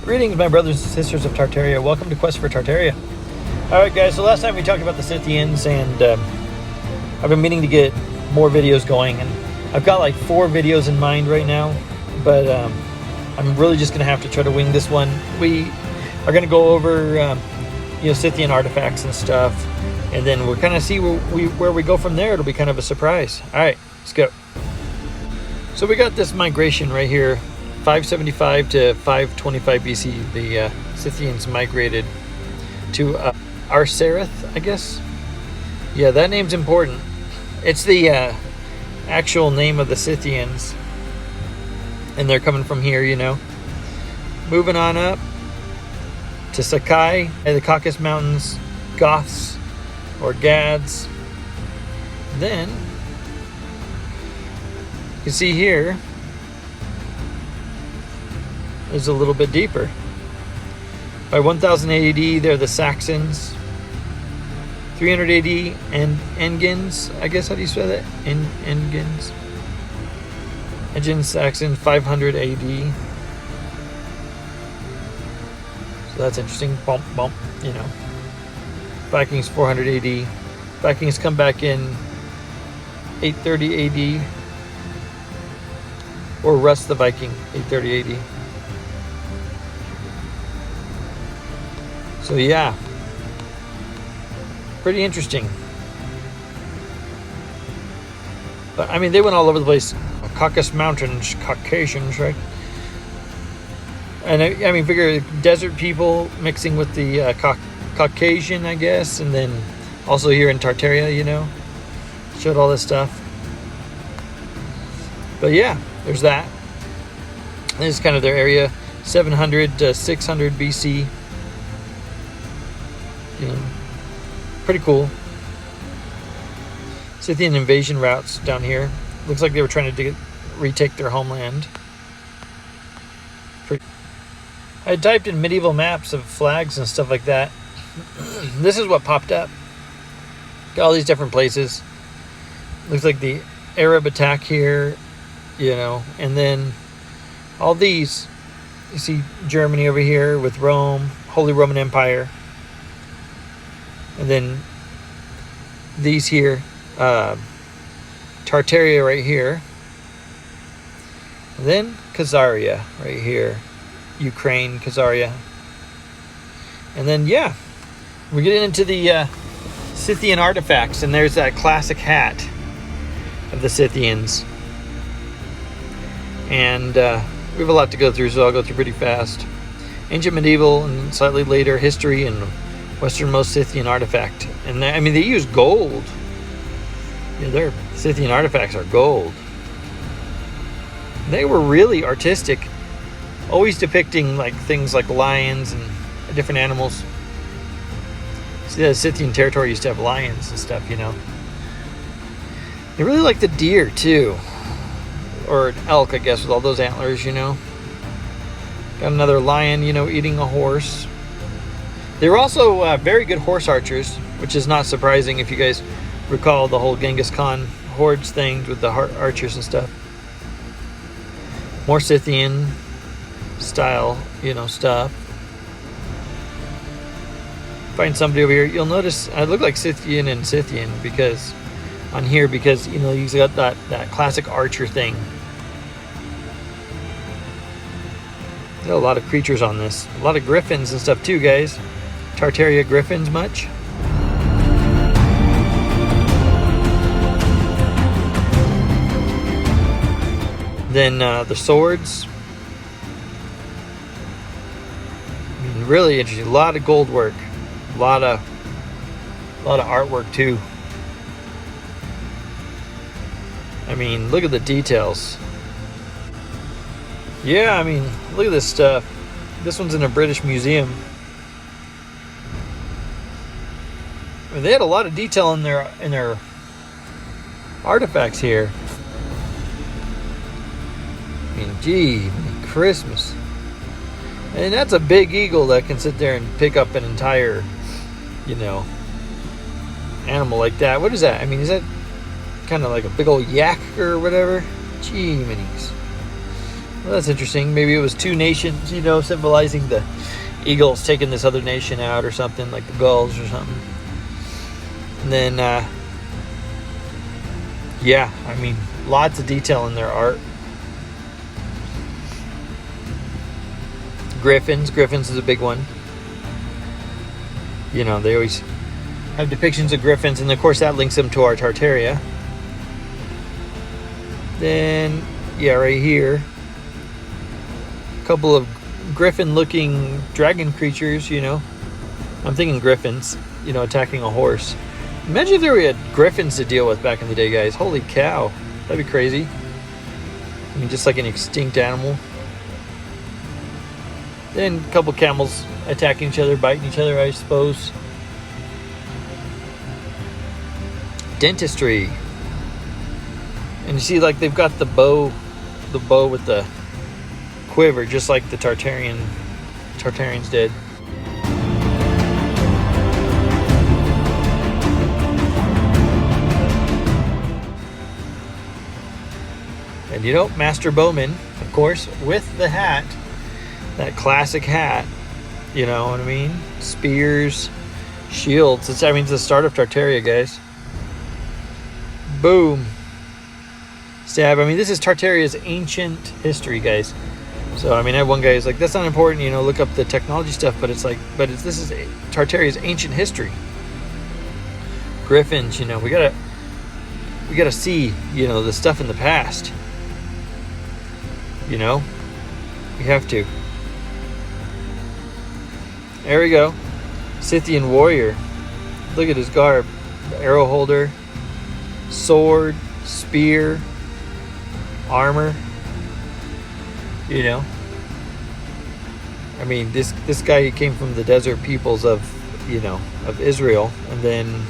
Greetings, my brothers and sisters of Tartaria. Welcome to Quest for Tartaria. Alright guys, so last time we talked about the Scythians, and I've been meaning to get more videos going, and I've got like 4 videos in mind right now, but I'm really just going to have to try to wing this one. We are going to go over Scythian artifacts and stuff, and then we'll kind of see where we go from there. It'll be kind of a surprise. Alright, let's go. So we got this migration right here, 575 to 525 BC. The Scythians migrated to Arsareth, I guess. Yeah, that name's important. It's the actual name of the Scythians, and they're coming from here, you know. Moving on up to Sakai, the Caucasus Mountains, Goths or Gads. Then you can see here is a little bit deeper. By 1000 AD, they're the Saxons. 300 AD, and Engins, I guess, how do you spell that? Engins. Engins, Saxon, 500 AD. So that's interesting. Bump, bump, you know. Vikings, 400 AD. Vikings come back in 830 AD. Or Rus the Viking, 830 AD. So yeah, pretty interesting. But I mean, they went all over the place. Caucasus Mountains, Caucasians, right? And I mean, figure desert people mixing with the Caucasian, I guess, and then also here in Tartaria, you know, showed all this stuff. But yeah, there's that. This is kind of their area, 700 to 600 BC. You know, pretty cool. Scythian invasion routes down here. Looks like they were trying to retake their homeland. I typed in medieval maps of flags and stuff like that. This is what popped up. Got all these different places. Looks like the Arab attack here, you know, and then all these. You see Germany over here with Rome, Holy Roman Empire. And then these here, Tartaria right here. And then Khazaria right here. Ukraine, Khazaria. And then, yeah, we're getting into the Scythian artifacts. And there's that classic hat of the Scythians. And we have a lot to go through, so I'll go through pretty fast. Ancient medieval and slightly later history and westernmost Scythian artifact. And I mean, they use gold. Yeah, their Scythian artifacts are gold. They were really artistic, always depicting like things like lions and different animals. See, the Scythian territory used to have lions and stuff, you know. They really like the deer too, or an elk, I guess, with all those antlers, you know. Got another lion, you know, eating a horse. They were also very good horse archers, which is not surprising if you guys recall the whole Genghis Khan hordes thing with the archers and stuff. More Scythian style, you know, stuff. Find somebody over here. You'll notice I look like Scythian and Scythian because on here, because you know he's got that classic archer thing. There are a lot of creatures on this. A lot of griffins and stuff too, guys. Tartaria griffins much? Then the swords. I mean, really interesting. A lot of gold work. A lot of artwork too. I mean, look at the details. Yeah, I mean, look at this stuff. This one's in a British museum. I mean, they had a lot of detail in their artifacts here. I mean, gee, Christmas. And that's a big eagle that can sit there and pick up an entire, you know, animal like that. What is that? I mean, is that kind of like a big old yak or whatever? Gee, minis. Well, that's interesting. Maybe it was two nations, symbolizing the eagles taking this other nation out or something, like the gulls or something. And then, yeah, I mean, lots of detail in their art. Griffins is a big one. They always have depictions of griffins, and of course that links them to our Tartaria. Then, yeah, right here, a couple of griffin-looking dragon creatures, I'm thinking griffins, attacking a horse. Imagine if there we had griffins to deal with back in the day, guys. Holy cow. That'd be crazy. I mean, just like an extinct animal. Then a couple camels attacking each other, biting each other, I suppose. Dentistry. And you see, like, they've got the bow with the quiver, just like the Tartarians did. And Master Bowman, of course, with the hat, that classic hat, you know what I mean? Spears, shields. It's the start of Tartaria, guys. Boom. Stab. this is Tartaria's ancient history, guys. So, I had one guy who's like, that's not important, look up the technology stuff, but it's like, this is Tartaria's ancient history. Griffins, we gotta see, the stuff in the past. We have to. There we go. Scythian warrior. Look at his garb. Arrow holder, sword, spear, armor. This guy, he came from the desert peoples of Israel, and then,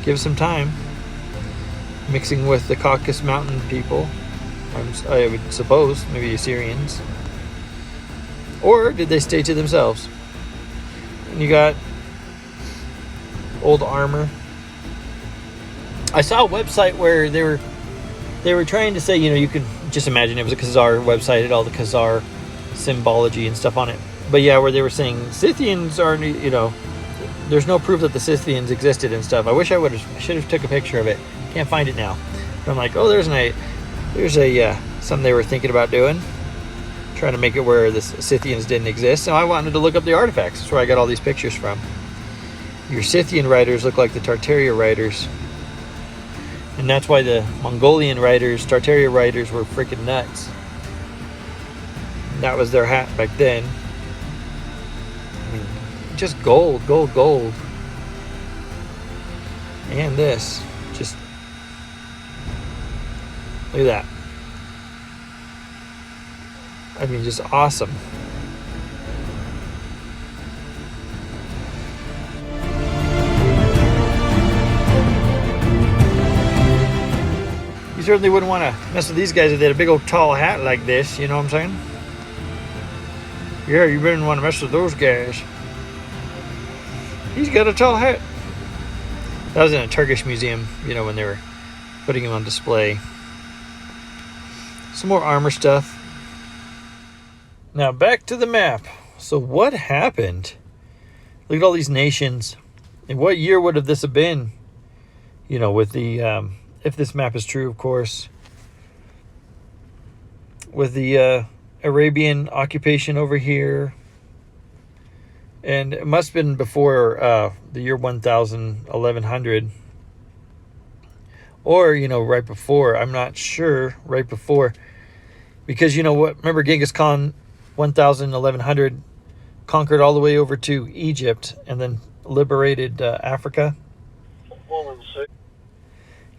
give some time, mixing with the Caucasus Mountain people. I would suppose, maybe Assyrians. Or did they stay to themselves? And you got old armor. I saw a website where they were trying to say, you can just imagine it was a Khazar website, it had all the Khazar symbology and stuff on it. But yeah, where they were saying Scythians aren't, there's no proof that the Scythians existed and stuff. I should have took a picture of it. Can't find it now. But I'm like, oh, there's something they were thinking about doing, trying to make it where the Scythians didn't exist. So I wanted to look up the artifacts. That's where I got all these pictures from. Your Scythian writers look like the Tartaria writers, and that's why the Mongolian writers, Tartaria writers, were freaking nuts. That was their hat back then. Just gold. And this, just look at that. Just awesome. You certainly wouldn't want to mess with these guys if they had a big old tall hat like this, you know what I'm saying? Yeah, you wouldn't want to mess with those guys. He's got a tall hat. That was in a Turkish museum, when they were putting him on display. Some more armor stuff. Now back to the map. So what happened? Look at all these nations. And what year would have this have been? With the, if this map is true, of course. With the Arabian occupation over here. And it must have been before the year 1100. Or, right before. I'm not sure. Right before. Because, remember Genghis Khan, 1100, conquered all the way over to Egypt and then liberated Africa.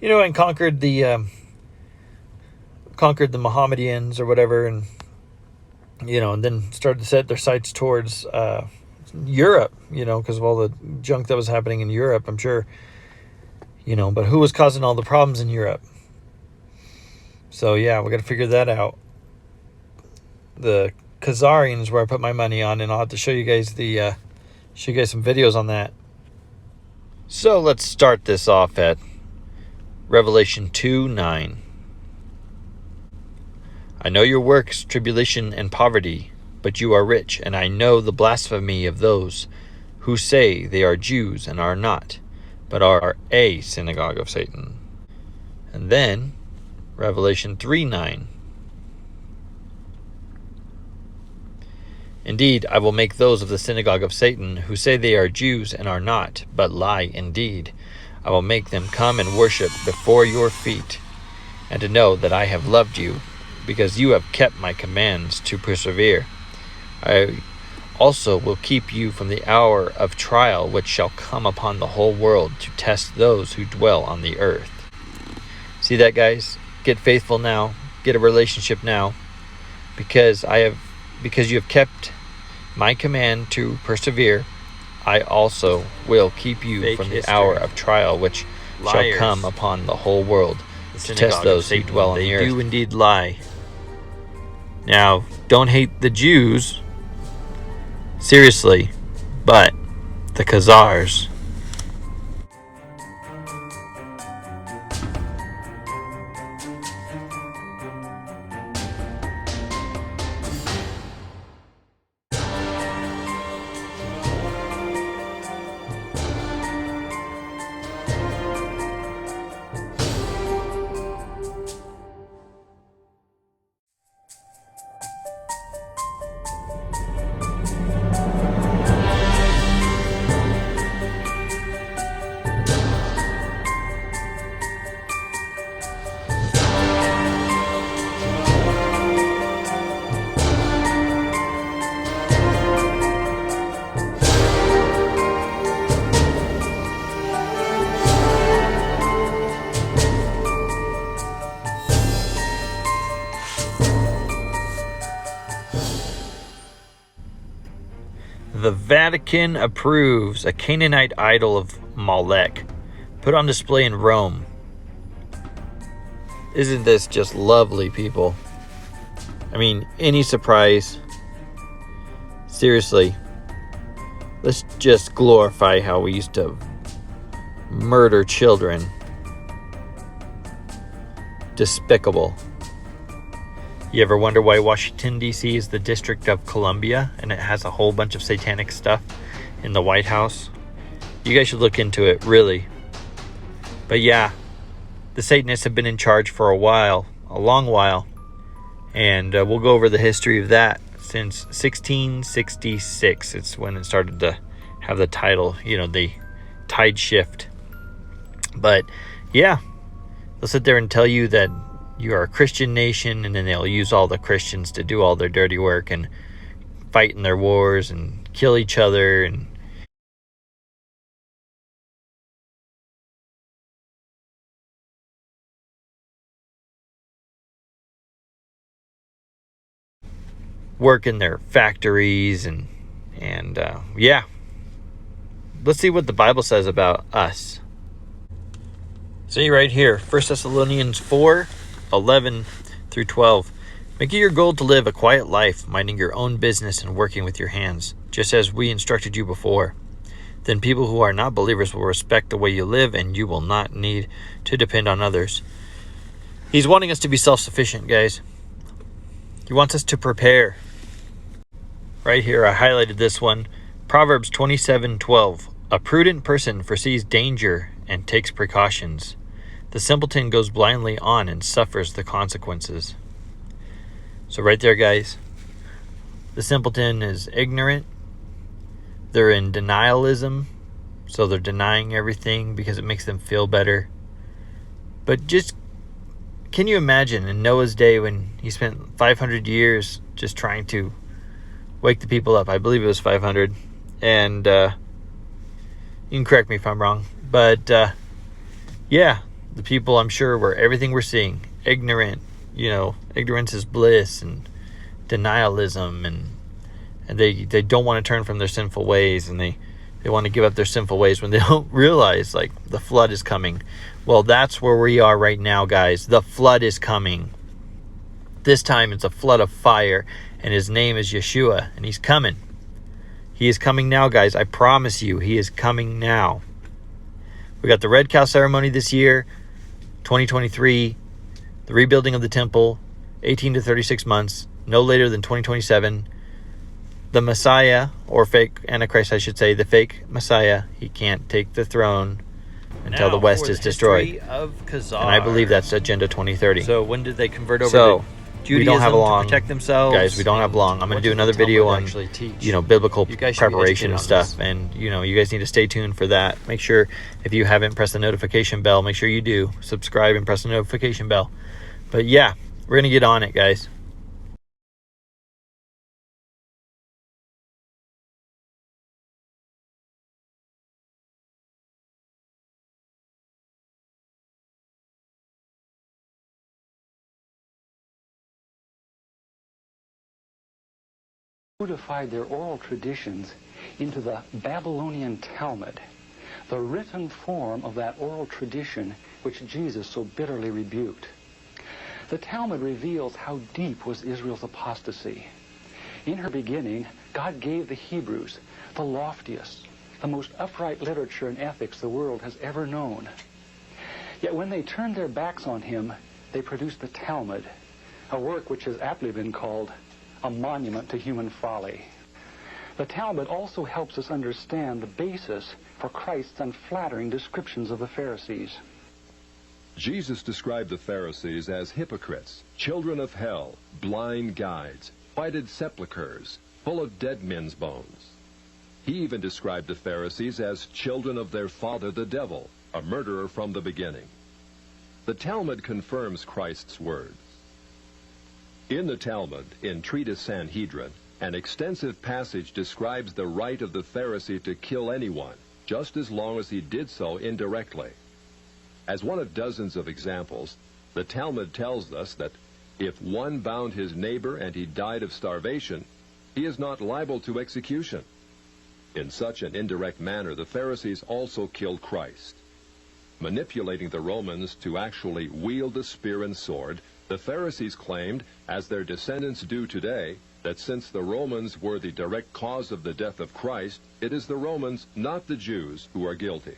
And conquered the Mohammedans or whatever, and and then started to set their sights towards Europe, because of all the junk that was happening in Europe, I'm sure. But who was causing all the problems in Europe? So yeah, we got to figure that out. The Khazarians, where I put my money on, and I'll have to show you guys some videos on that. So let's start this off at Revelation 2:9. I know your works, tribulation and poverty, but you are rich, and I know the blasphemy of those who say they are Jews and are not, but are a synagogue of Satan. And then, Revelation 3:9. Indeed, I will make those of the synagogue of Satan who say they are Jews and are not, but lie indeed. I will make them come and worship before your feet, and to know that I have loved you, because you have kept my commands to persevere. I also will keep you from the hour of trial which shall come upon the whole world to test those who dwell on the earth. See that, guys? Get faithful now. Get a relationship now, because you have kept my command to persevere. I also will keep you from the hour of trial which shall come upon the whole world to test those who dwell on the earth. They do indeed lie. Now, don't hate the Jews, seriously, but the Khazars. The Vatican approves a Canaanite idol of Molech, put on display in Rome. Isn't this just lovely, people? I mean, any surprise? Seriously, let's just glorify how we used to murder children. Despicable. You ever wonder why Washington, D.C. is the District of Columbia and it has a whole bunch of satanic stuff in the White House? You guys should look into it, really. But yeah, the Satanists have been in charge for a while, a long while. And we'll go over the history of that since 1666. It's when it started to have the title, the tide shift. But yeah, they'll sit there and tell you that you are a Christian nation, and then they'll use all the Christians to do all their dirty work and fight in their wars and kill each other and work in their factories and yeah. Let's see what the Bible says about us. See right here, 1 Thessalonians 4:11 through 12. Make it your goal to live a quiet life, minding your own business and working with your hands, just as we instructed you before. Then people who are not believers will respect the way you live, and you will not need to depend on others. He's wanting us to be self-sufficient, guys. He wants us to prepare. Right here, I highlighted this one. Proverbs 27:12. A prudent person foresees danger and takes precautions. The simpleton goes blindly on and suffers the consequences. So right there, guys, the simpleton is ignorant. They're in denialism, so they're denying everything because it makes them feel better. But just, can you imagine in Noah's day when he spent 500 years just trying to wake the people up? I believe it was 500. And you can correct me if I'm wrong. But yeah, the people, I'm sure, were everything we're seeing. Ignorant, ignorance is bliss, and denialism, and they don't want to turn from their sinful ways, and they want to give up their sinful ways when they don't realize, like, the flood is coming. Well, that's where we are right now, guys. The flood is coming. This time it's a flood of fire, and his name is Yeshua, and he's coming. He is coming now, guys. I promise you, he is coming now. We got the Red Cow ceremony this year, 2023, the rebuilding of the temple, 18 to 36 months, no later than 2027. The Messiah, or fake Antichrist, I should say, the fake Messiah, he can't take the throne until the West is destroyed. Of Khazar. And I believe that's Agenda 2030. So when did they convert over to Judaism we don't have long, to protect themselves? guys, we don't have long. I'm going to do another video on, biblical preparation and stuff. And, you guys need to stay tuned for that. Make sure, if you haven't pressed the notification bell, make sure you do. Subscribe and press the notification bell. But yeah, we're going to get on it, guys. Codified their oral traditions into the Babylonian Talmud, the written form of that oral tradition which Jesus so bitterly rebuked. The Talmud reveals how deep was Israel's apostasy. In her beginning, God gave the Hebrews the loftiest, the most upright literature and ethics the world has ever known. Yet when they turned their backs on him, they produced the Talmud, a work which has aptly been called a monument to human folly. The Talmud also helps us understand the basis for Christ's unflattering descriptions of the Pharisees. Jesus described the Pharisees as hypocrites, children of hell, blind guides, whited sepulchres, full of dead men's bones. He even described the Pharisees as children of their father the devil, a murderer from the beginning. The Talmud confirms Christ's words. In the Talmud, in Treatise Sanhedrin, an extensive passage describes the right of the Pharisee to kill anyone, just as long as he did so indirectly. As one of dozens of examples, the Talmud tells us that if one bound his neighbor and he died of starvation, he is not liable to execution. In such an indirect manner, the Pharisees also killed Christ. Manipulating the Romans to actually wield the spear and sword, the Pharisees claimed, as their descendants do today, that since the Romans were the direct cause of the death of Christ, it is the Romans, not the Jews, who are guilty.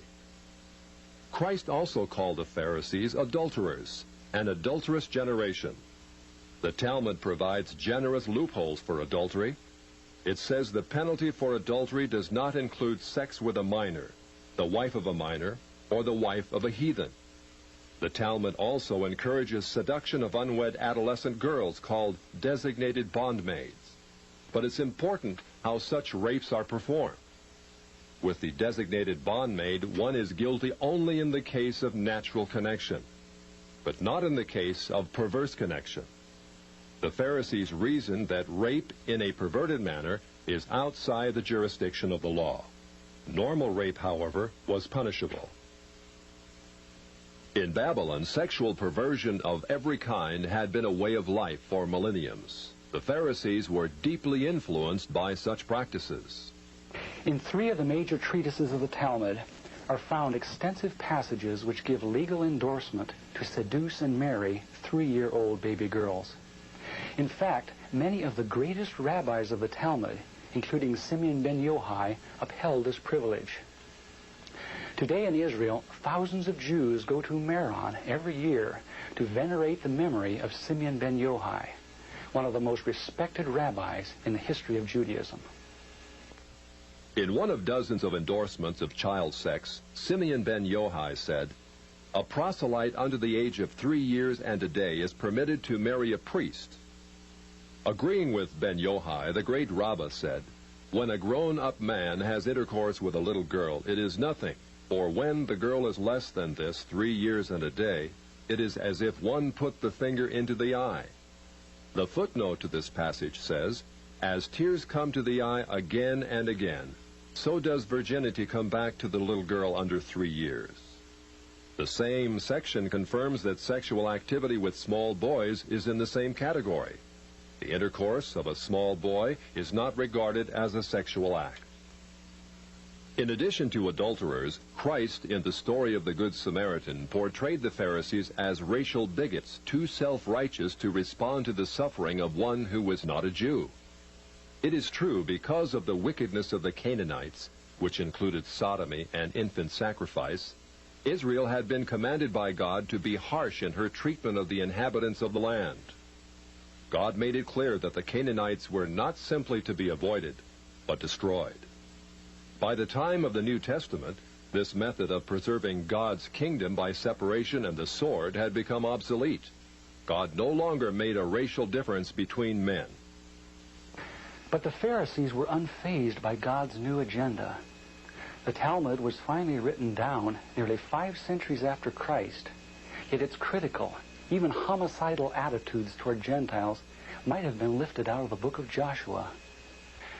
Christ also called the Pharisees adulterers, an adulterous generation. The Talmud provides generous loopholes for adultery. It says the penalty for adultery does not include sex with a minor, the wife of a minor, or the wife of a heathen. The Talmud also encourages seduction of unwed adolescent girls called designated bondmaids. But it's important how such rapes are performed. With the designated bondmaid, one is guilty only in the case of natural connection, but not in the case of perverse connection. The Pharisees reasoned that rape in a perverted manner is outside the jurisdiction of the law. Normal rape, however, was punishable. In Babylon, sexual perversion of every kind had been a way of life for millenniums. The Pharisees were deeply influenced by such practices. In 3 of the major treatises of the Talmud are found extensive passages which give legal endorsement to seduce and marry 3-year-old baby girls. In fact, many of the greatest rabbis of the Talmud, including Simeon ben Yochai, upheld this privilege. Today in Israel, thousands of Jews go to Meron every year to venerate the memory of Simeon ben Yochai, one of the most respected rabbis in the history of Judaism. In one of dozens of endorsements of child sex, Simeon ben Yochai said, "A proselyte under the age of 3 years and a day is permitted to marry a priest." Agreeing with ben Yochai, the great Rabbah said, "When a grown-up man has intercourse with a little girl, it is nothing. For when the girl is less than this, 3 years and a day, it is as if one put the finger into the eye." The footnote to this passage says, "As tears come to the eye again and again, so does virginity come back to the little girl under 3 years." The same section confirms that sexual activity with small boys is in the same category. The intercourse of a small boy is not regarded as a sexual act. In addition to adulterers, Christ, in the story of the Good Samaritan, portrayed the Pharisees as racial bigots, too self-righteous to respond to the suffering of one who was not a Jew. It is true, because of the wickedness of the Canaanites, which included sodomy and infant sacrifice, Israel had been commanded by God to be harsh in her treatment of the inhabitants of the land. God made it clear that the Canaanites were not simply to be avoided, but destroyed. By the time of the New Testament, this method of preserving God's kingdom by separation and the sword had become obsolete. God no longer made a racial difference between men. But the Pharisees were unfazed by God's new agenda. The Talmud was finally written down nearly 5 centuries after Christ, yet its critical, even homicidal attitudes toward Gentiles might have been lifted out of the book of Joshua.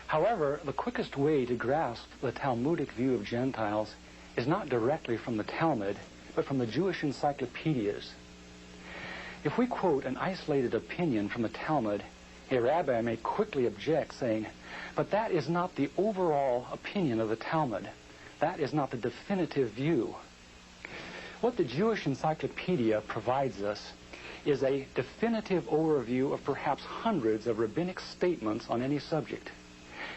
However, the quickest way to grasp the Talmudic view of Gentiles is not directly from the Talmud, but from the Jewish encyclopedias. If we quote an isolated opinion from the Talmud, a rabbi may quickly object, saying, "But that is not the overall opinion of the Talmud. That is not the definitive view." What the Jewish encyclopedia provides us is a definitive overview of perhaps hundreds of rabbinic statements on any subject,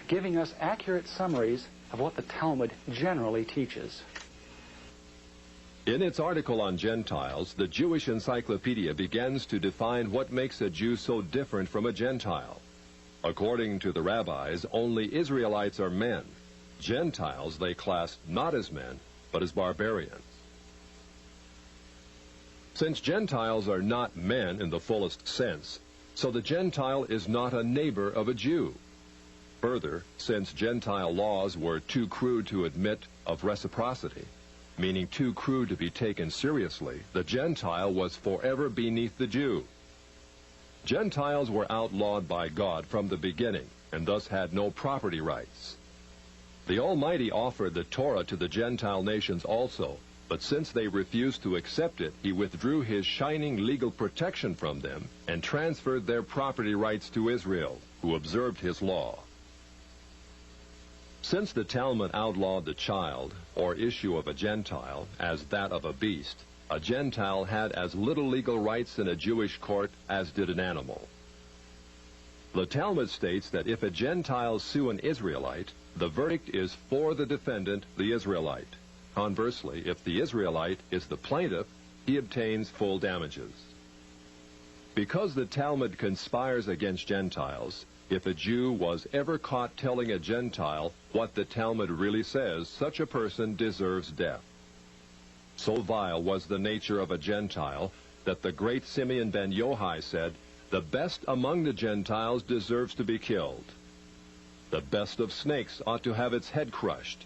giving us accurate summaries of what the Talmud generally teaches. In its article on Gentiles, the Jewish Encyclopedia begins to define what makes a Jew so different from a Gentile. According to the rabbis, only Israelites are men. Gentiles they class not as men, but as barbarians. Since Gentiles are not men in the fullest sense, so the Gentile is not a neighbor of a Jew. Further, since Gentile laws were too crude to admit of reciprocity, meaning too crude to be taken seriously, the Gentile was forever beneath the Jew. Gentiles were outlawed by God from the beginning, and thus had no property rights. The Almighty offered the Torah to the Gentile nations also, but since they refused to accept it, he withdrew his shining legal protection from them and transferred their property rights to Israel, who observed his law. Since the Talmud outlawed the child, or issue of a Gentile, as that of a beast, a Gentile had as little legal rights in a Jewish court as did an animal. The Talmud states that if a Gentile sue an Israelite, the verdict is for the defendant, the Israelite. Conversely, if the Israelite is the plaintiff, he obtains full damages. Because the Talmud conspires against Gentiles, if a Jew was ever caught telling a Gentile what the Talmud really says, such a person deserves death. So vile was the nature of a Gentile that the great Simeon ben Yohai said, "The best among the Gentiles deserves to be killed. The best of snakes ought to have its head crushed."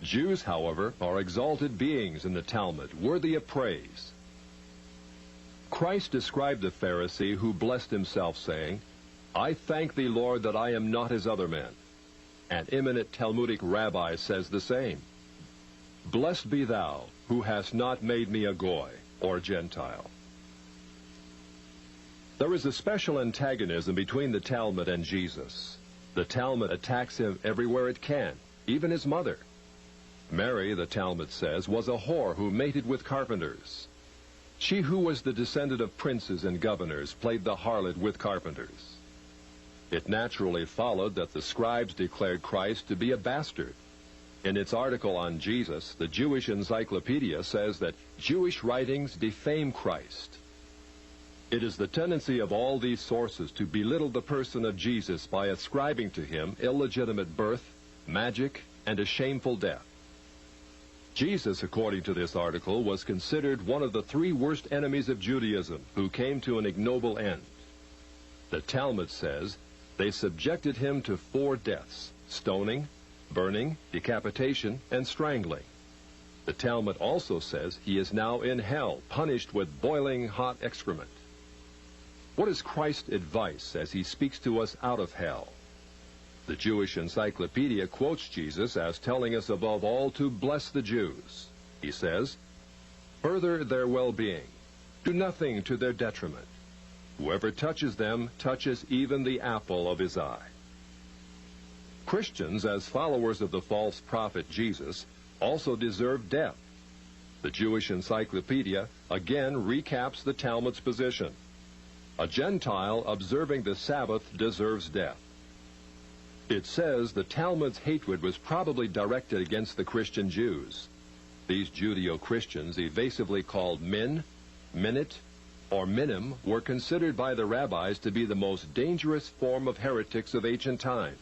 Jews, however, are exalted beings in the Talmud, worthy of praise. Christ described the Pharisee who blessed himself, saying, "I thank thee, Lord, that I am not as other men." An eminent Talmudic rabbi says the same. "Blessed be thou, who hast not made me a Goy, or Gentile." There is a special antagonism between the Talmud and Jesus. The Talmud attacks him everywhere it can, even his mother. Mary, the Talmud says, was a whore who mated with carpenters. She who was the descendant of princes and governors played the harlot with carpenters. It naturally followed that the scribes declared Christ to be a bastard. In its article on Jesus, the Jewish Encyclopedia says that Jewish writings defame Christ. It is the tendency of all these sources to belittle the person of Jesus by ascribing to him illegitimate birth, magic, and a shameful death. Jesus, according to this article, was considered one of the 3 worst enemies of Judaism who came to an ignoble end. The Talmud says they subjected him to 4 deaths: stoning, burning, decapitation, and strangling. The Talmud also says he is now in hell, punished with boiling hot excrement. What is Christ's advice as he speaks to us out of hell? The Jewish Encyclopedia quotes Jesus as telling us above all to bless the Jews. He says, "Further their well-being. Do nothing to their detriment. Whoever touches them touches even the apple of his eye." Christians, as followers of the false prophet Jesus, also deserve death. The Jewish Encyclopedia again recaps the Talmud's position. A Gentile observing the Sabbath deserves death. It says the Talmud's hatred was probably directed against the Christian Jews. These Judeo-Christians, evasively called Min, Minit, or minim, were considered by the rabbis to be the most dangerous form of heretics of ancient times.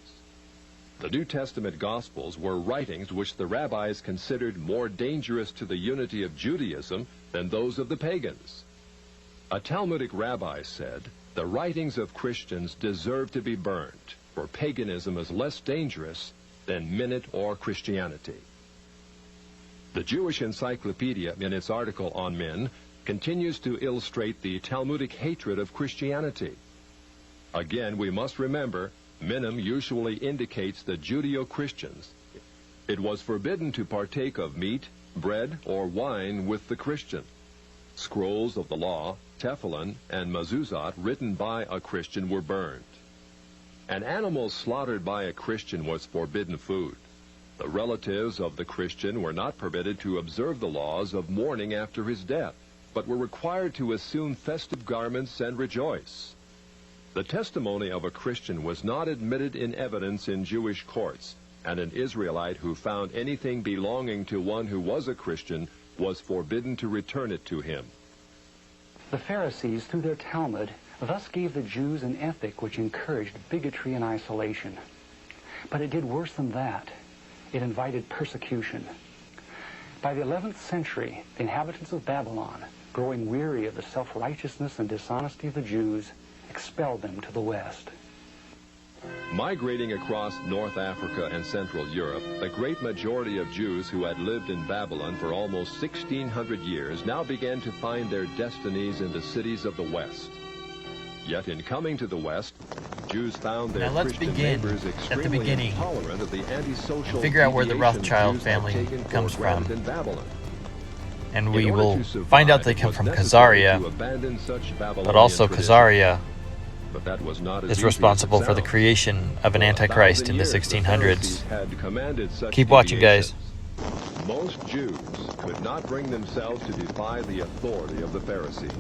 The New Testament Gospels were writings which the rabbis considered more dangerous to the unity of Judaism than those of the pagans. A Talmudic rabbi said, "The writings of Christians deserve to be burned, for paganism is less dangerous than minute or Christianity." The Jewish Encyclopedia, in its article on Min, continues to illustrate the Talmudic hatred of Christianity. Again, we must remember, minim usually indicates the Judeo-Christians. It was forbidden to partake of meat, bread, or wine with the Christian. Scrolls of the law, tefillin, and mezuzot written by a Christian were burned. An animal slaughtered by a Christian was forbidden food. The relatives of the Christian were not permitted to observe the laws of mourning after his death, but were required to assume festive garments and rejoice. The testimony of a Christian was not admitted in evidence in Jewish courts, and an Israelite who found anything belonging to one who was a Christian was forbidden to return it to him. The Pharisees, through their Talmud, thus gave the Jews an ethic which encouraged bigotry and isolation. But it did worse than that. It invited persecution. By the 11th century, the inhabitants of Babylon, growing weary of the self-righteousness and dishonesty of the Jews, expelled them to the west. Migrating across North Africa and Central Europe, the great majority of Jews who had lived in Babylon for almost 1,600 years now began to find their destinies in the cities of the West. Yet in coming to the West, Jews found their Now let's Christian begin neighbors at the extremely beginning. intolerant of the antisocial Figure out where the deviations Rothschild Jews had family taken comes for granted from. in Babylon. And In we order will to survive, find out they it come was from necessary to Khazaria, abandon such but Babylonian also traditions. Khazaria But that was not as is easy as responsible it for the sounds. creation of an For Antichrist 1,000 in the years, 1600s. Pharisees had commanded such Keep watching, guys. deviations. Most Jews could not bring themselves to defy the authority of the Pharisees.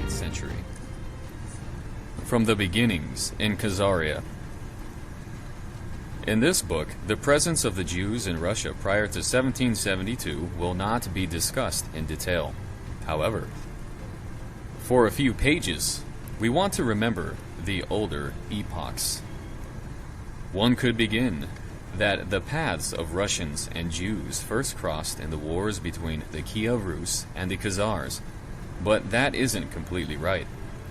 Century. From the beginnings in Khazaria. In this book, the presence of the Jews in Russia prior to 1772 will not be discussed in detail. However, for a few pages, we want to remember the older epochs. One could begin that the paths of Russians and Jews first crossed in the wars between the Kievan Rus and the Khazars, but that isn't completely right,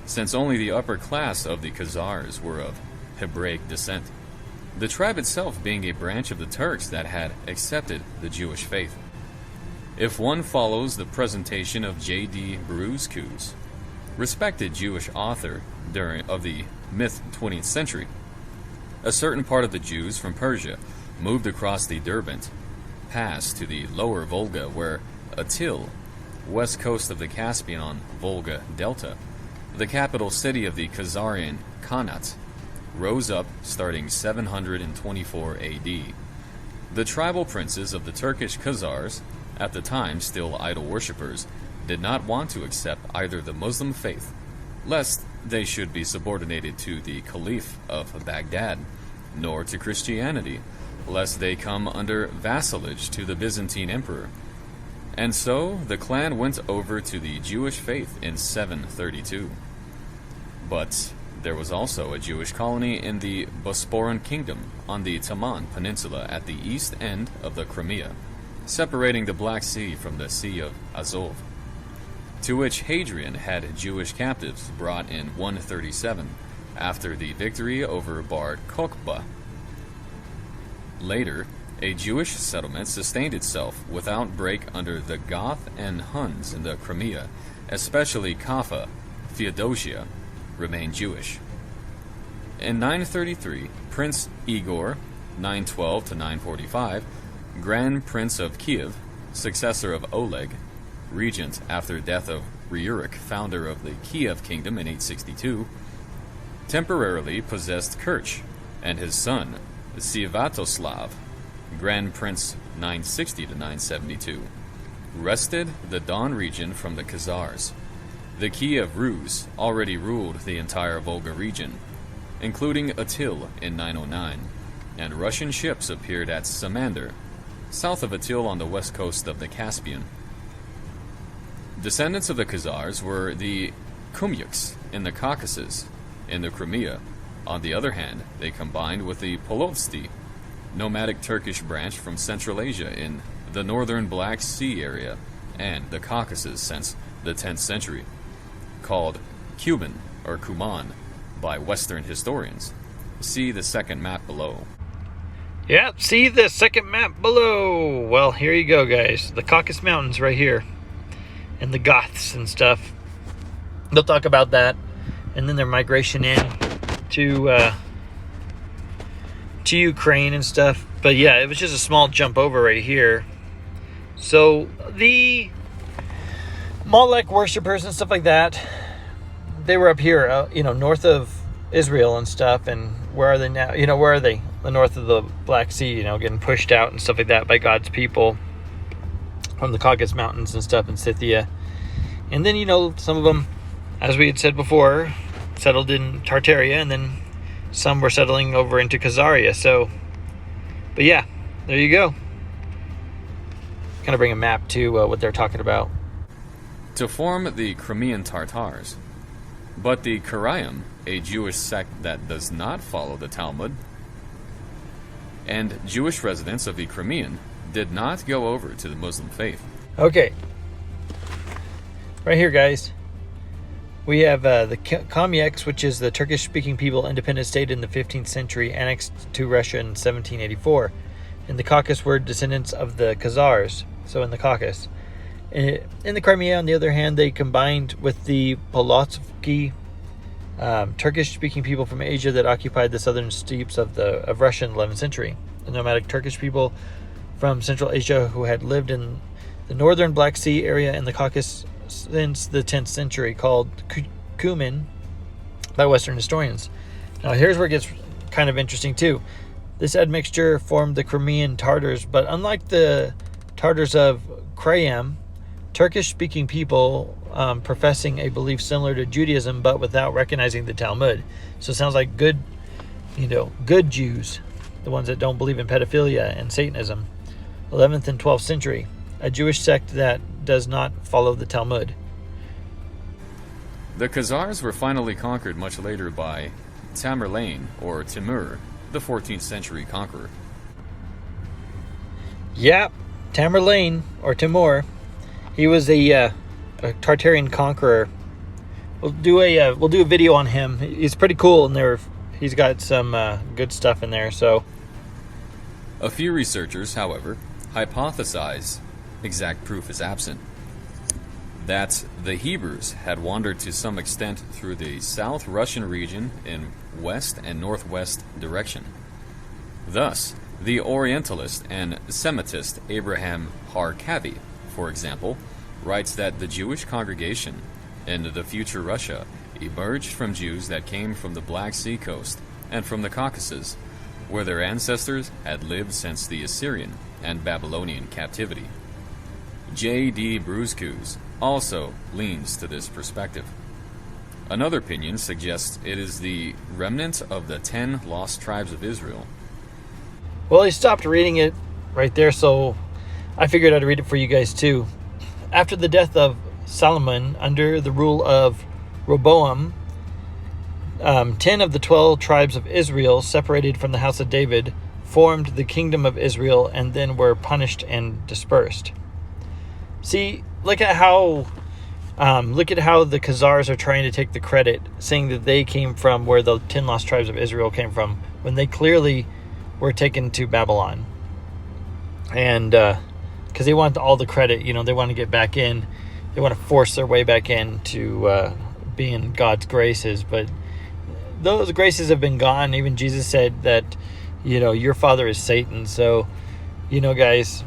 since only the upper class of the Khazars were of Hebraic descent, the tribe itself being a branch of the Turks that had accepted the Jewish faith. If one follows the presentation of J.D. Bruscu's, respected Jewish author of the mid-20th century, a certain part of the Jews from Persia moved across the Derbent Pass to the lower Volga, where Atil, west coast of the Caspian on Volga Delta, the capital city of the Khazarian Khanate, rose up starting 724 AD. The tribal princes of the Turkish Khazars, at the time still idol worshippers, did not want to accept either the Muslim faith, lest they should be subordinated to the Caliph of Baghdad, nor to Christianity, lest they come under vassalage to the Byzantine emperor. And so the clan went over to the Jewish faith in 732. But there was also a Jewish colony in the Bosporan kingdom on the Taman Peninsula at the east end of the Crimea, separating the Black Sea from the Sea of Azov, to which Hadrian had Jewish captives brought in 137 after the victory over Bar Kokhba. Later, a Jewish settlement sustained itself without break under the Goth and Huns in the Crimea, especially Kaffa, Theodosia, remained Jewish. In 933, Prince Igor, 912 to 945, Grand Prince of Kiev, successor of Oleg, regent after death of Ryurik, founder of the Kiev Kingdom in 862, temporarily possessed Kerch, and his son, Sviatoslav, Grand Prince 960 to 972, wrested the Don region from the Khazars. The Kievan Rus already ruled the entire Volga region, including Atil in 909, and Russian ships appeared at Samander, south of Atil on the west coast of the Caspian. Descendants of the Khazars were the Kumyks in the Caucasus, in the Crimea. On the other hand, they combined with the Polovtsi, nomadic Turkish branch from Central Asia in the northern Black Sea area and the Caucasus since the 10th century, called Kuban or Kuman by Western historians. See the second map below. Yeah, see the second map below. Well, here you go, guys. The Caucasus Mountains right here. And the Goths and stuff. They'll talk about that. And then their migration in to Ukraine and stuff. But yeah, it was just a small jump over right here. So the Molech worshippers and stuff like that, they were up here, north of Israel and stuff. And where are they now? Where are they? The north of the Black Sea, getting pushed out and stuff like that by God's people from the Caucasus Mountains and stuff in Scythia. And then, some of them, as we had said before, settled in Tartaria, and then some were settling over into Khazaria. So, but yeah, there you go. Kind of bring a map to what they're talking about. To form the Crimean Tartars. But the Karaim, a Jewish sect that does not follow the Talmud, and Jewish residents of the Crimean did not go over to the Muslim faith. Okay. Right here, guys. We have the Kumyks, which is the Turkish-speaking people independent state in the 15th century, annexed to Russia in 1784. In the Caucasus were descendants of the Khazars, so in the Caucasus. In the Crimea, on the other hand, they combined with the Polovtsky, Turkish-speaking people from Asia that occupied the southern steppes of Russia in the 11th century. The nomadic Turkish people from Central Asia who had lived in the northern Black Sea area in the Caucasus since the 10th century, called Kuman by Western historians. Now here's where it gets kind of interesting too. This admixture formed the Crimean Tartars, but unlike the Tartars of Krayam, Turkish-speaking people professing a belief similar to Judaism, but without recognizing the Talmud. So it sounds like good Jews, the ones that don't believe in pedophilia and Satanism. 11th and 12th century, a Jewish sect that does not follow the Talmud. The Khazars were finally conquered much later by Tamerlane, or Timur, the 14th century conqueror. Yep, Tamerlane, or Timur. He was a Tartarian conqueror. We'll do a video on him. He's pretty cool, and he's got some good stuff in there. So, a few researchers, however, hypothesize, exact proof is absent, that the Hebrews had wandered to some extent through the South Russian region in west and northwest direction. Thus, the Orientalist and Semitist Abraham Harkavi, for example, writes that the Jewish congregation in the future Russia emerged from Jews that came from the Black Sea coast and from the Caucasus, where their ancestors had lived since the Assyrian and Babylonian captivity. J.D. Bruskus also leans to this perspective. Another opinion suggests it is the remnant of the 10 lost tribes of Israel. Well, he stopped reading it right there, so I figured I'd read it for you guys too. After the death of Solomon, under the rule of Rehoboam, 10 of the 12 tribes of Israel, separated from the house of David, formed the kingdom of Israel and then were punished and dispersed. See, look at how the Khazars are trying to take the credit, saying that they came from where the 10 lost tribes of Israel came from, when they clearly were taken to Babylon. And because they want all the credit, they want to get back in, they want to force their way back into being God's graces, but those graces have been gone. Even Jesus said that, your father is Satan. So, guys,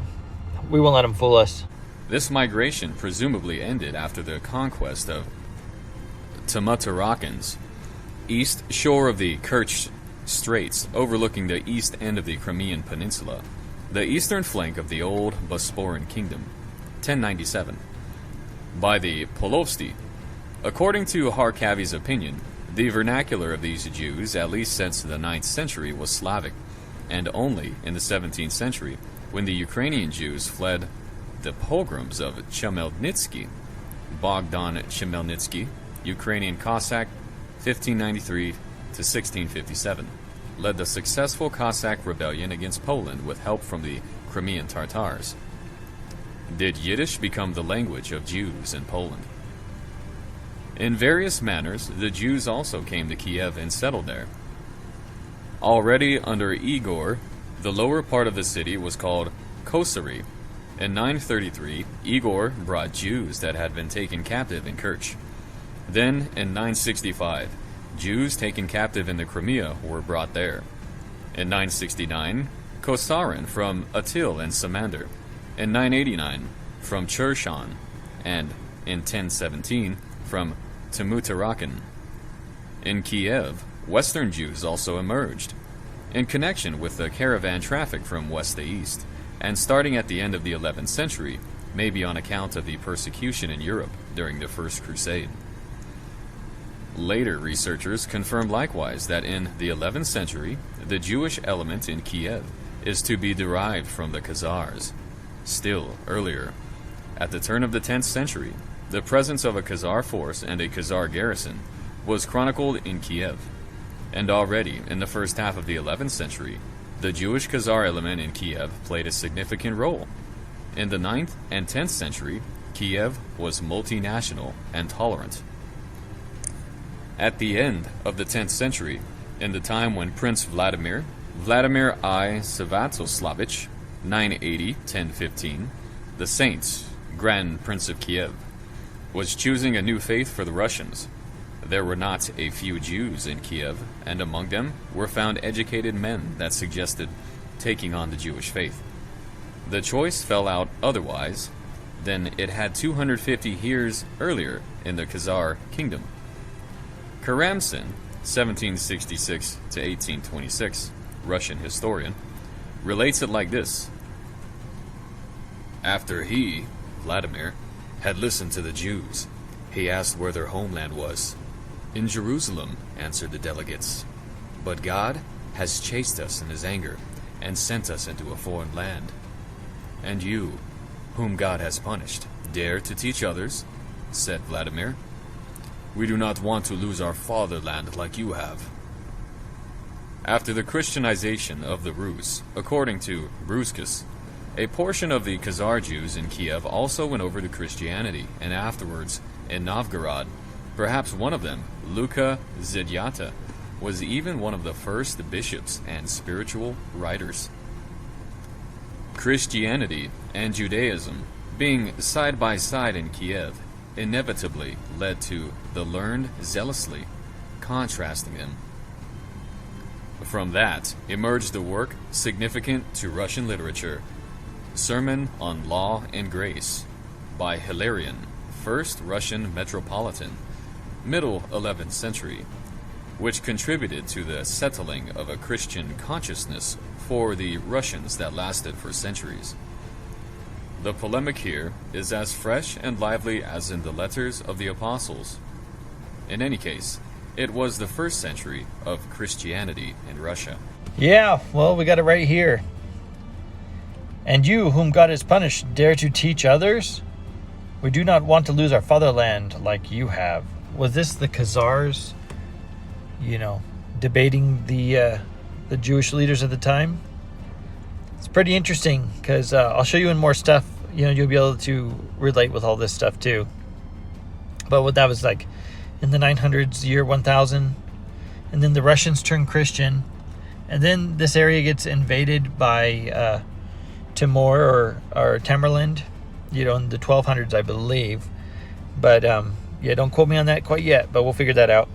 we won't let him fool us. This migration presumably ended after the conquest of Tatarans, east shore of the Kerch straits overlooking the east end of the Crimean Peninsula, the eastern flank of the old Bosporan kingdom, 1097, by the Polovsti. According to Harkavi's opinion, the vernacular of these Jews, at least since the 9th century, was Slavic, and only in the 17th century, when the Ukrainian Jews fled the pogroms of Chmelnytsky, Bogdan Chmelnytsky, Ukrainian Cossack, 1593 to 1657, led the successful Cossack rebellion against Poland with help from the Crimean Tartars. Did Yiddish become the language of Jews in Poland? In various manners, the Jews also came to Kiev and settled there. Already under Igor, the lower part of the city was called Kosary. In 933, Igor brought Jews that had been taken captive in Kerch. Then, in 965, Jews taken captive in the Crimea were brought there. In 969, Kosarin from Atil and Samander. In 989, from Cherson, and in 1017, from Temutarakan. In Kiev, Western Jews also emerged, in connection with the caravan traffic from west to east, and starting at the end of the 11th century, maybe on account of the persecution in Europe during the First Crusade. Later researchers confirmed likewise that in the 11th century, the Jewish element in Kiev is to be derived from the Khazars. Still earlier, at the turn of the 10th century, the presence of a Khazar force and a Khazar garrison was chronicled in Kiev, and already in the first half of the 11th century, the Jewish Khazar element in Kiev played a significant role. In the 9th and 10th century, Kiev was multinational and tolerant. At the end of the 10th century, in the time when Prince Vladimir I. Svatoslavich, 980-1015, the Saint, Grand Prince of Kiev, was choosing a new faith for the Russians, there were not a few Jews in Kiev, and among them were found educated men that suggested taking on the Jewish faith. The choice fell out otherwise than it had 250 years earlier in the Khazar kingdom. Karamzin, 1766 to 1826, Russian historian, relates it like this. After he, Vladimir, had listened to the Jews, he asked where their homeland was. In Jerusalem, answered the delegates. But God has chased us in his anger and sent us into a foreign land. And you, whom God has punished, dare to teach others? Said Vladimir. We do not want to lose our fatherland like you have. After the Christianization of the Rus, according to Bruskus, a portion of the Khazar Jews in Kiev also went over to Christianity, and afterwards, in Novgorod, perhaps one of them, Luka Zidyata, was even one of the first bishops and spiritual writers. Christianity and Judaism, being side by side in Kiev, inevitably led to the learned zealously contrasting them. From that emerged the work significant to Russian literature, Sermon on Law and Grace, by Hilarion, first Russian metropolitan, middle 11th century, which contributed to the settling of a Christian consciousness for the Russians that lasted for centuries. The polemic here is as fresh and lively as in the letters of the apostles. In any case, it was the first century of Christianity in Russia. Yeah, well, we got it right here. And you, whom God has punished, dare to teach others? We do not want to lose our fatherland like you have. Was this the Khazars, debating the Jewish leaders at the time? It's pretty interesting because I'll show you in more stuff. You'll be able to relate with all this stuff too. But what that was like in the 900s, year 1000, and then the Russians turned Christian, and then this area gets invaded by Timur or Tamerlane, in the 1200s, I believe. But don't quote me on that quite yet, but we'll figure that out.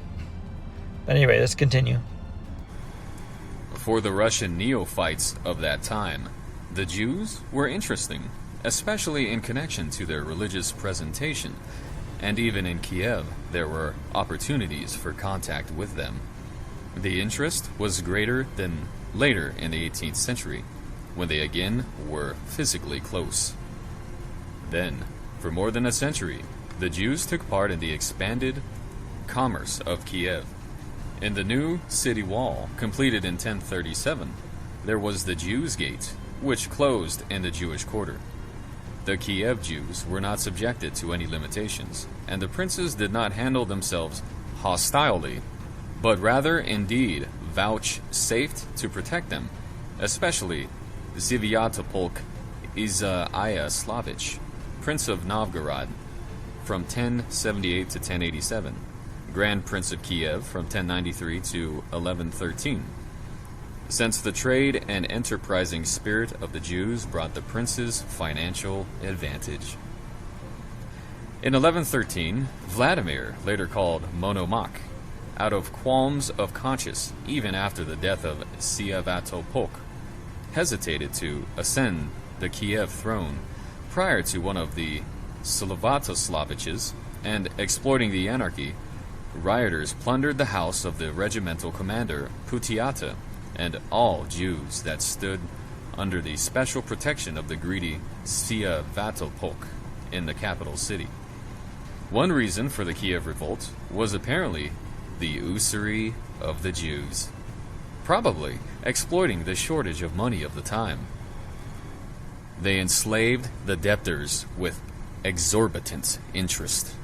But anyway, let's continue. For the Russian neophytes of that time, the Jews were interesting, especially in connection to their religious presentation, and even in Kiev there were opportunities for contact with them. The interest was greater than later in the 18th century, when they again were physically close. Then, for more than a century, the Jews took part in the expanded commerce of Kiev. In the new city wall, completed in 1037, there was the Jews' Gate, which closed in the Jewish quarter. The Kiev Jews were not subjected to any limitations, and the princes did not handle themselves hostilely, but rather indeed vouchsafed to protect them, especially Svyatopolk Izyaslávich, Prince of Novgorod, from 1078 to 1087, Grand Prince of Kiev from 1093 to 1113. Since the trade and enterprising spirit of the Jews brought the princes financial advantage. In 1113, Vladimir, later called Monomach, out of qualms of conscience even after the death of Svyatopolk, hesitated to ascend the Kiev throne prior to one of the Svyatoslaviches, and exploiting the anarchy, rioters plundered the house of the regimental commander Putiata and all Jews that stood under the special protection of the greedy Svyatopolk in the capital city. One reason for the Kiev revolt was apparently the usury of the Jews, probably exploiting the shortage of money of the time. They enslaved the debtors with exorbitant interest.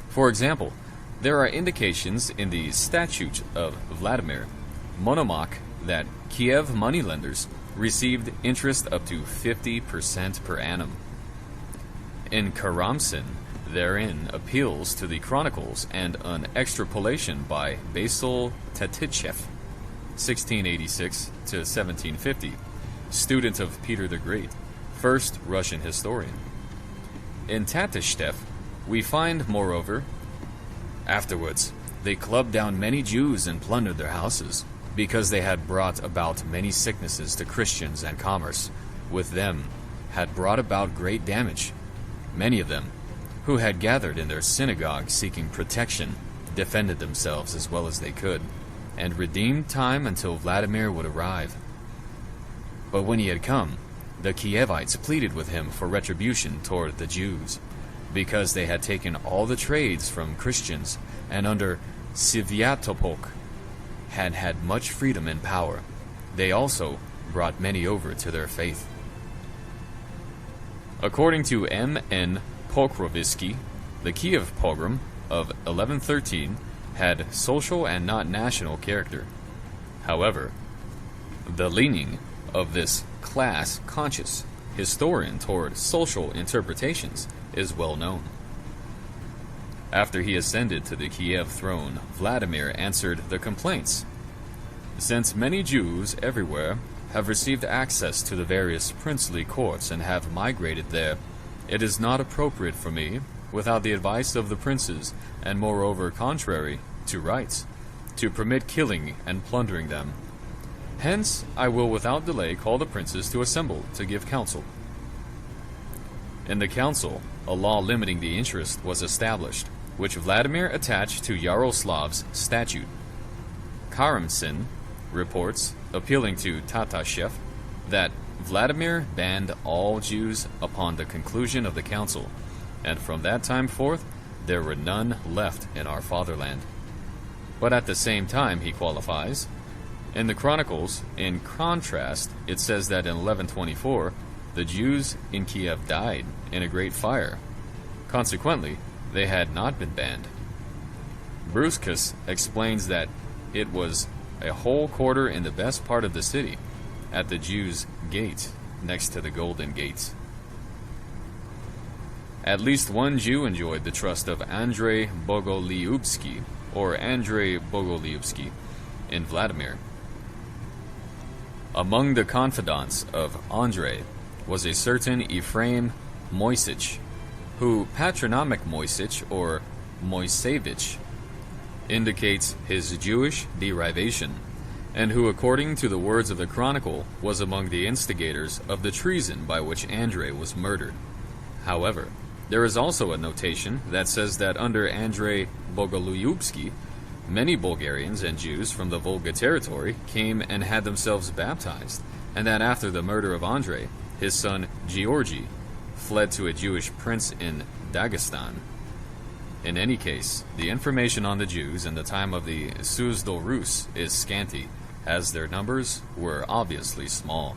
For example, there are indications in the statute of Vladimir Monomach that Kiev moneylenders received interest up to 50% per annum. In Karamsin, therein appeals to the chronicles and an extrapolation by Basil Tatichev, 1686 to 1750, student of Peter the Great, first Russian historian. In Tatishchev, we find, moreover, afterwards, they clubbed down many Jews and plundered their houses, because they had brought about many sicknesses to Christians, and commerce with them had brought about great damage. Many of them, who had gathered in their synagogue seeking protection, defended themselves as well as they could, and redeemed time until Vladimir would arrive. But when he had come, the Kievites pleaded with him for retribution toward the Jews, because they had taken all the trades from Christians, and under Svyatopolk had had much freedom and power. They also brought many over to their faith. According to M.N. Pokrovsky, the Kiev pogrom of 1113 had social and not national character. However, the leaning of this class-conscious historian toward social interpretations is well known. After he ascended to the Kiev throne, Vladimir answered the complaints. Since many Jews everywhere have received access to the various princely courts and have migrated there, it is not appropriate for me, without the advice of the princes, and moreover contrary to rights, to permit killing and plundering them. Hence, I will without delay call the princes to assemble to give counsel. In the council, a law limiting the interest was established, which Vladimir attached to Yaroslav's statute. Karamsin reports, appealing to Tatashev, that Vladimir banned all Jews upon the conclusion of the council, and from that time forth there were none left in our fatherland. But at the same time, he qualifies, in the Chronicles, in contrast, it says that in 1124, the Jews in Kiev died in a great fire. Consequently, they had not been banned. Bruscus explains that it was a whole quarter in the best part of the city, at the Jews' Gate, next to the Golden Gate. At least one Jew enjoyed the trust of Andrei Bogolyubsky, or Andrei Bogolyubsky, in Vladimir. Among the confidants of Andrei was a certain Ephraim Moisich, who patronymic Moisich, or Moisevich, indicates his Jewish derivation, and who, according to the words of the Chronicle, was among the instigators of the treason by which Andrei was murdered. However, there is also a notation that says that under Andrei Bogolyubsky, many Bulgarians and Jews from the Volga territory came and had themselves baptized, and that after the murder of Andrei, his son Georgi fled to a Jewish prince in Dagestan. In any case, the information on the Jews in the time of the Kievan Rus is scanty, as their numbers were obviously small.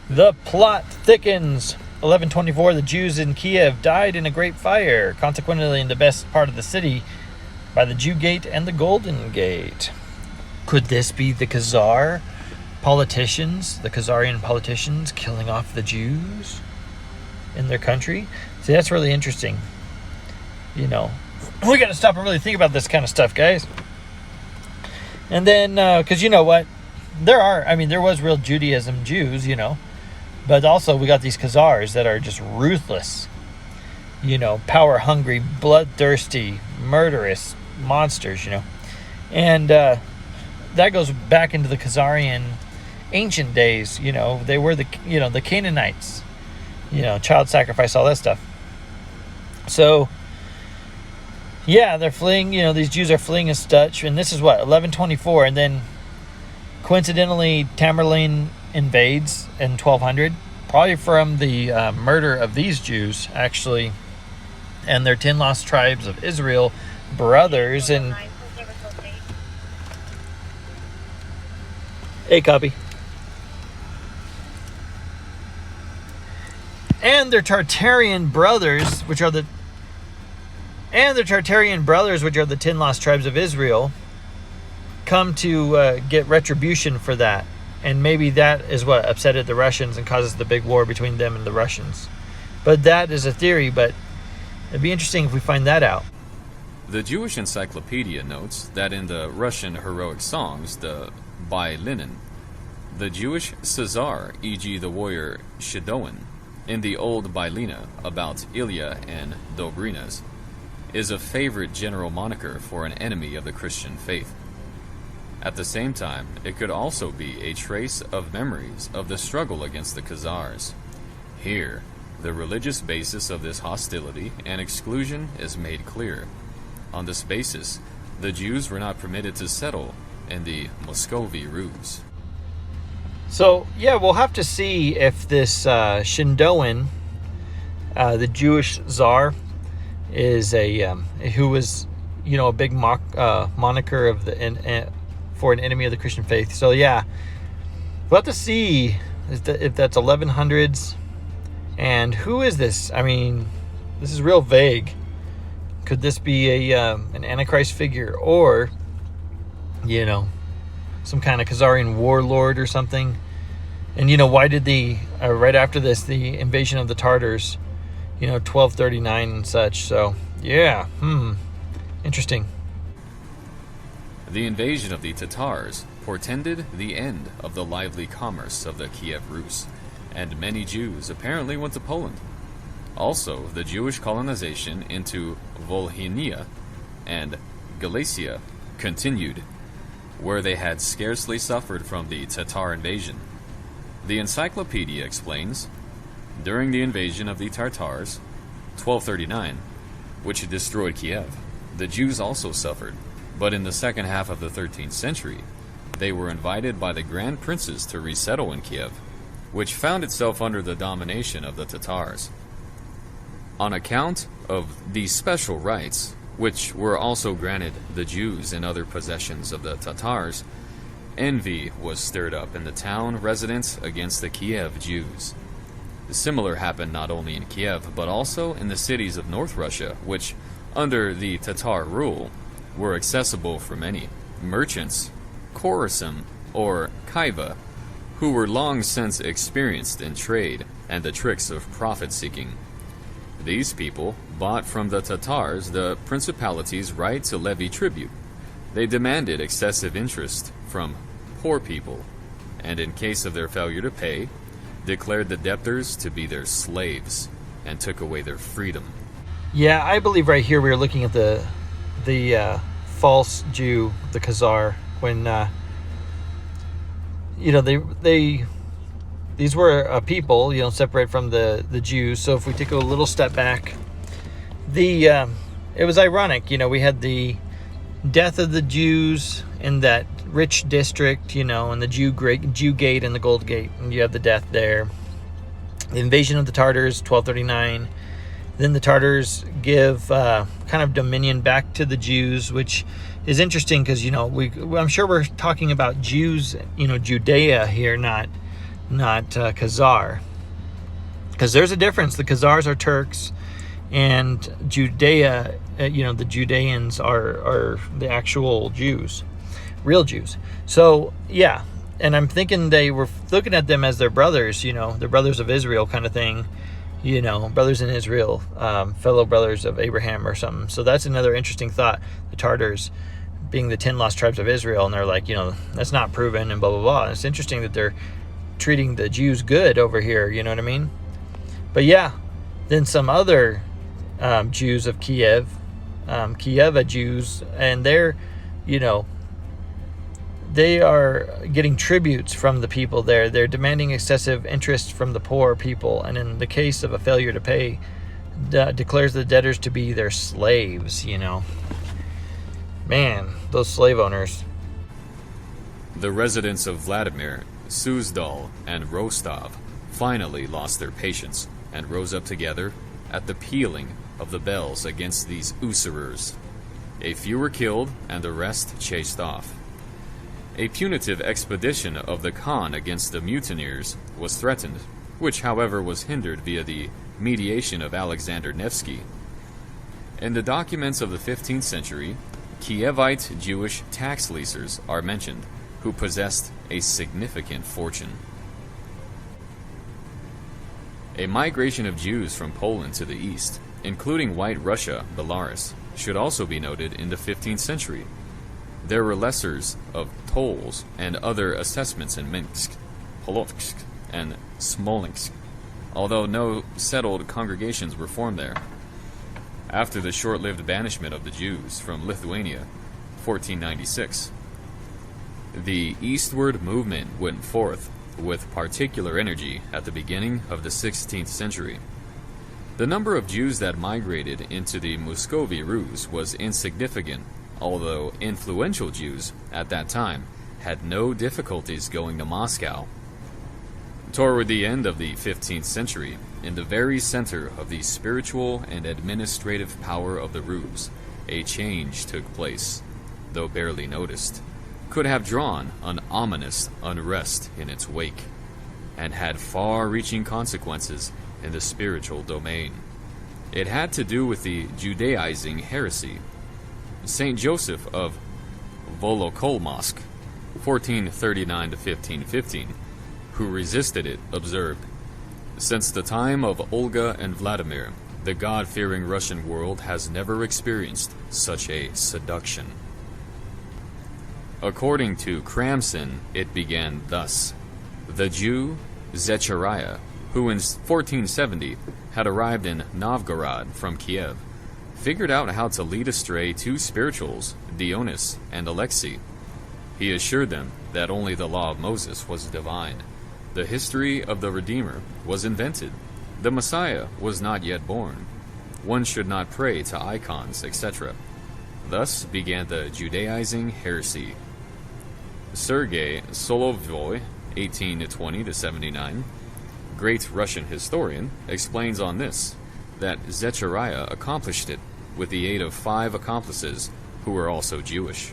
The plot thickens. 1124, the Jews in Kiev died in a great fire, consequently in the best part of the city, by the Jew Gate and the Golden Gate. Could this be the Khazar politicians, the Khazarian politicians, killing off the Jews in their country? See, that's really interesting. You know, we got to stop and really think about this kind of stuff, guys. And then, because you know what? There was real Judaism Jews, you know. But also we got these Khazars that are just ruthless. You know, power-hungry, bloodthirsty, murderous monsters, you know. And that goes back into the Khazarian ancient days, you know. They were the Canaanites. You know, child sacrifice, all that stuff. So, yeah, they're fleeing, you know, these Jews are fleeing as such. And this is what, 1124. And then, coincidentally, Tamerlane invades in 1200. Probably from the murder of these Jews, actually. And their 10 lost tribes of Israel, brothers, and... Hey, copy. And their Tartarian brothers, which are the 10 lost tribes of Israel, come to get retribution for that. And maybe that is what upsetted the Russians and causes the big war between them and the Russians. But that is a theory, but it'd be interesting if we find that out. The Jewish Encyclopedia notes that in the Russian heroic songs, the Bailinin, the Jewish Khazar, e.g. the warrior Shidowin, in the old Bailina about Ilya and Dobrynas, is a favorite general moniker for an enemy of the Christian faith. At the same time, it could also be a trace of memories of the struggle against the Khazars. Here, the religious basis of this hostility and exclusion is made clear. On this basis, the Jews were not permitted to settle in the Muscovy Rus. So, yeah, we'll have to see if this Shindowin, the Jewish Tsar, is who was, you know, a big moniker of for an enemy of the Christian faith. So, yeah, we'll have to see if that's 1100s. And who is this? I mean, this is real vague. Could this be an Antichrist figure, or, you know, some kind of Khazarian warlord or something? And, you know, why did right after this, the invasion of the Tartars, you know, 1239 and such. So, yeah, interesting. The invasion of the Tatars portended the end of the lively commerce of the Kievan Rus, and many Jews apparently went to Poland. Also, the Jewish colonization into Volhynia and Galicia continued, where they had scarcely suffered from the Tatar invasion. The encyclopedia explains, during the invasion of the Tartars, 1239, which destroyed Kiev, the Jews also suffered, but in the second half of the 13th century, they were invited by the Grand Princes to resettle in Kiev, which found itself under the domination of the Tatars. On account of these special rights, which were also granted the Jews and other possessions of the Tatars, envy was stirred up in the town residents against the Kiev Jews. Similar happened not only in Kiev, but also in the cities of North Russia, which, under the Tatar rule, were accessible for many merchants, Khorasan, or Kaiva, who were long since experienced in trade and the tricks of profit-seeking. These people bought from the Tatars the principality's right to levy tribute. They demanded excessive interest from poor people, and in case of their failure to pay, declared the debtors to be their slaves and took away their freedom. Yeah, I believe right here we are looking at the false Jew, the Khazar, when you know, these were a people, you know, separate from the Jews. So if we take a little step back, it was ironic, you know, we had the death of the Jews in that rich district, you know, and the Jew Gate and the Gold Gate, and you have the death there. The invasion of the Tartars, 1239. Then the Tartars give kind of dominion back to the Jews, which is interesting because, you know, I'm sure we're talking about Jews, you know, Judea here, not Khazar. Because there's a difference. The Khazars are Turks, and Judea, you know, the Judeans are the actual Jews, real Jews. So, yeah. And I'm thinking they were looking at them as their brothers, you know, the brothers of Israel kind of thing, you know, brothers in Israel, fellow brothers of Abraham or something. So that's another interesting thought. The Tartars being the 10 lost tribes of Israel, and they're like, you know, that's not proven and blah, blah, blah. And it's interesting that they're treating the Jews good over here, you know what I mean? But yeah, then some other Jews of Kiev, Kieva Jews, and they're, you know, they are getting tributes from the people there. They're demanding excessive interest from the poor people, and in the case of a failure to pay, declares the debtors to be their slaves, you know. Man, those slave owners. The residents of Vladimir, Suzdal, and Rostov finally lost their patience and rose up together at the pealing of the bells against these usurers. A few were killed and the rest chased off. A punitive expedition of the Khan against the mutineers was threatened, which however was hindered via the mediation of Alexander Nevsky. In the documents of the 15th century, Kievite Jewish tax leasers are mentioned, who possessed a significant fortune. A migration of Jews from Poland to the east, including White Russia, Belarus, should also be noted in the 15th century. There were lessers of tolls and other assessments in Minsk, Polotsk, and Smolensk, although no settled congregations were formed there. After the short-lived banishment of the Jews from Lithuania, 1496, the eastward movement went forth with particular energy at the beginning of the 16th century. The number of Jews that migrated into the Muscovy Rus was insignificant, although influential Jews at that time had no difficulties going to Moscow. Toward the end of the 15th century, in the very center of the spiritual and administrative power of the Rus, a change took place, though barely noticed, could have drawn an ominous unrest in its wake, and had far-reaching consequences in the spiritual domain. It had to do with the Judaizing heresy. Saint Joseph of Volokolmosk, 1439 to 1515, who resisted it, observed, "Since the time of Olga and Vladimir, the God-fearing Russian world has never experienced such a seduction." According to Kramson, it began thus. The Jew Zechariah, who in 1470 had arrived in Novgorod from Kiev, figured out how to lead astray two spirituals, Dionys and Alexei. He assured them that only the law of Moses was divine. The history of the Redeemer was invented. The Messiah was not yet born. One should not pray to icons, etc. Thus began the Judaizing heresy. Sergei Solovyoy, 1820 to 79, great Russian historian, explains on this, that Zechariah accomplished it with the aid of 5 accomplices who were also Jewish,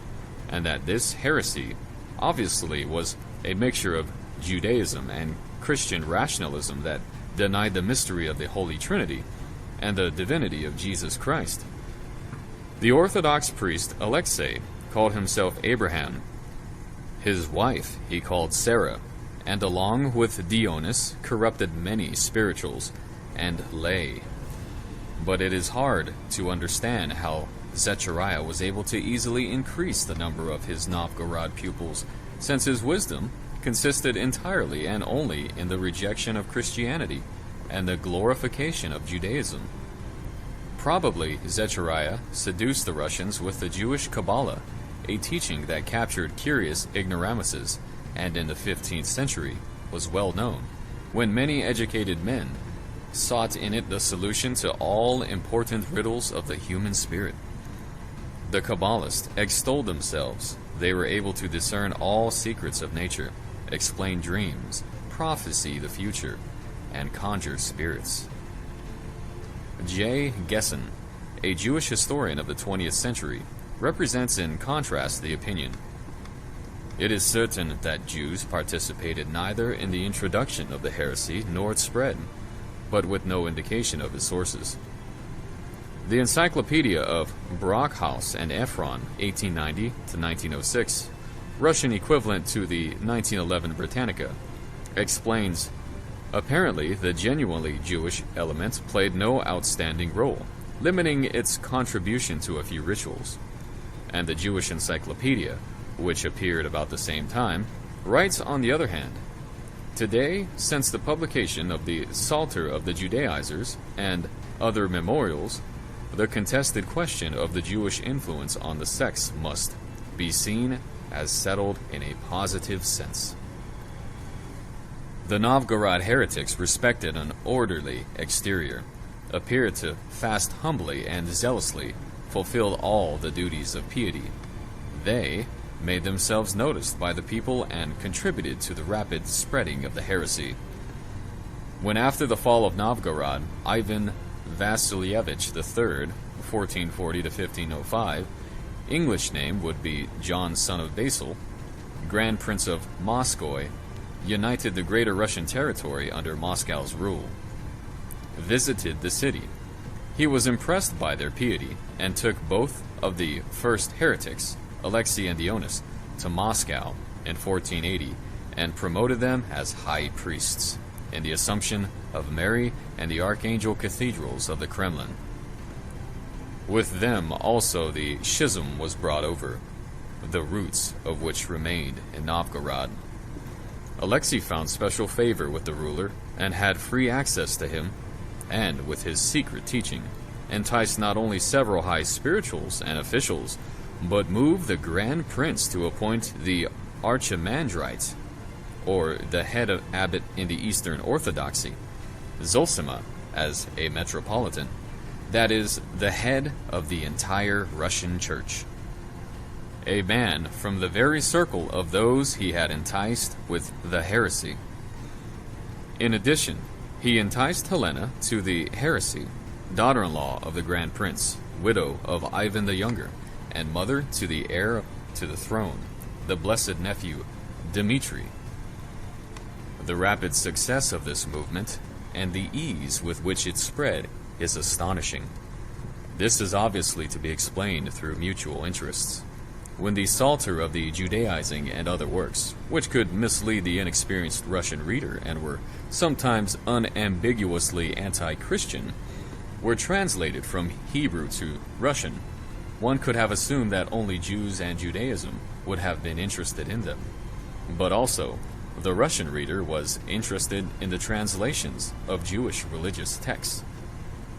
and that this heresy obviously was a mixture of Judaism and Christian rationalism that denied the mystery of the Holy Trinity and the divinity of Jesus Christ. The Orthodox priest Alexei called himself Abraham. His wife he called Sarah, and along with Dionys corrupted many spirituals and lay. But it is hard to understand how Zechariah was able to easily increase the number of his Novgorod pupils, since his wisdom consisted entirely and only in the rejection of Christianity and the glorification of Judaism. Probably Zechariah seduced the Russians with the Jewish Kabbalah, a teaching that captured curious ignoramuses, and in the 15th century was well known, when many educated men sought in it the solution to all important riddles of the human spirit. The Kabbalists extolled themselves. They were able to discern all secrets of nature, explain dreams, prophesy the future, and conjure spirits. J. Gessen, a Jewish historian of the 20th century, represents in contrast the opinion. It is certain that Jews participated neither in the introduction of the heresy nor its spread, but with no indication of its sources. The Encyclopedia of Brockhaus and Ephron, 1890 to 1906, Russian equivalent to the 1911 Britannica, explains, apparently the genuinely Jewish element played no outstanding role, limiting its contribution to a few rituals. And the Jewish Encyclopedia, which appeared about the same time, writes on the other hand, today, since the publication of the Psalter of the Judaizers and other memorials, the contested question of the Jewish influence on the sects must be seen as settled in a positive sense. The Novgorod heretics respected an orderly exterior, appeared to fast humbly and zealously, fulfilled all the duties of piety. They made themselves noticed by the people and contributed to the rapid spreading of the heresy. When after the fall of Novgorod, Ivan Vasilyevich III, 1440 to 1505, English name would be John son of Basil, Grand Prince of Moscow, united the greater Russian territory under Moscow's rule, visited the city. He was impressed by their piety and took both of the first heretics, Alexei and Dionys, to Moscow in 1480 and promoted them as high priests in the Assumption of Mary and the Archangel cathedrals of the Kremlin. With them also the schism was brought over, the roots of which remained in Novgorod. Alexei found special favor with the ruler and had free access to him, and with his secret teaching, enticed not only several high spirituals and officials, but moved the Grand Prince to appoint the Archimandrite, or the head of abbot in the Eastern Orthodoxy, Zosima, as a metropolitan, that is, the head of the entire Russian Church. A man from the very circle of those he had enticed with the heresy. In addition, he enticed Helena to the heresy, daughter-in-law of the Grand Prince, widow of Ivan the Younger, and mother to the heir to the throne, the blessed nephew, Dmitri. The rapid success of this movement, and the ease with which it spread, is astonishing. This is obviously to be explained through mutual interests. When the Psalter of the Judaizing and other works, which could mislead the inexperienced Russian reader and were sometimes unambiguously anti-Christian, were translated from Hebrew to Russian, one could have assumed that only Jews and Judaism would have been interested in them. But also, the Russian reader was interested in the translations of Jewish religious texts.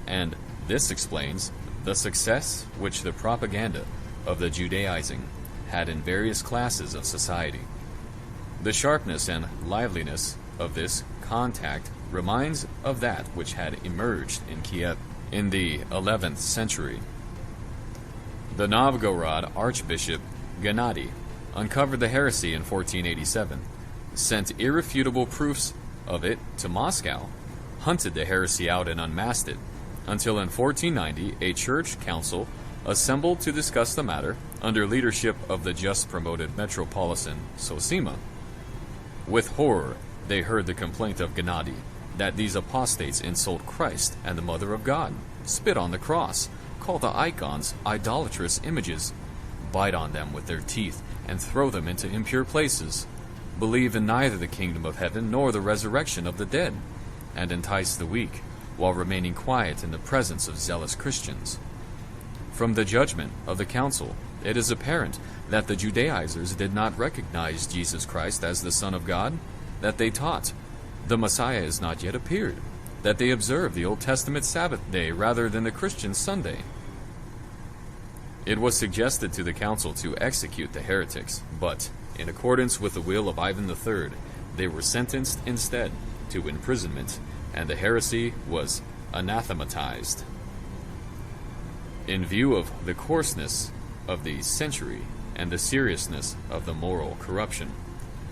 And this explains the success which the propaganda of the Judaizing had in various classes of society. The sharpness and liveliness of this contact reminds of that which had emerged in Kiev in the 11th century. The Novgorod Archbishop Gennady uncovered the heresy in 1487, sent irrefutable proofs of it to Moscow, hunted the heresy out and unmasked it, until in 1490 a church council assembled to discuss the matter under leadership of the just promoted metropolitan Zosima. With horror, they heard the complaint of Gennady that these apostates insult Christ and the Mother of God, spit on the cross, call the icons idolatrous images, bite on them with their teeth, and throw them into impure places, believe in neither the kingdom of heaven nor the resurrection of the dead, and entice the weak, while remaining quiet in the presence of zealous Christians. From the judgment of the council, it is apparent that the Judaizers did not recognize Jesus Christ as the Son of God, that they taught the Messiah is not yet appeared, that they observe the Old Testament Sabbath day rather than the Christian Sunday. It was suggested to the council to execute the heretics, but, in accordance with the will of Ivan III, they were sentenced instead to imprisonment, and the heresy was anathematized. In view of the coarseness of the century and the seriousness of the moral corruption.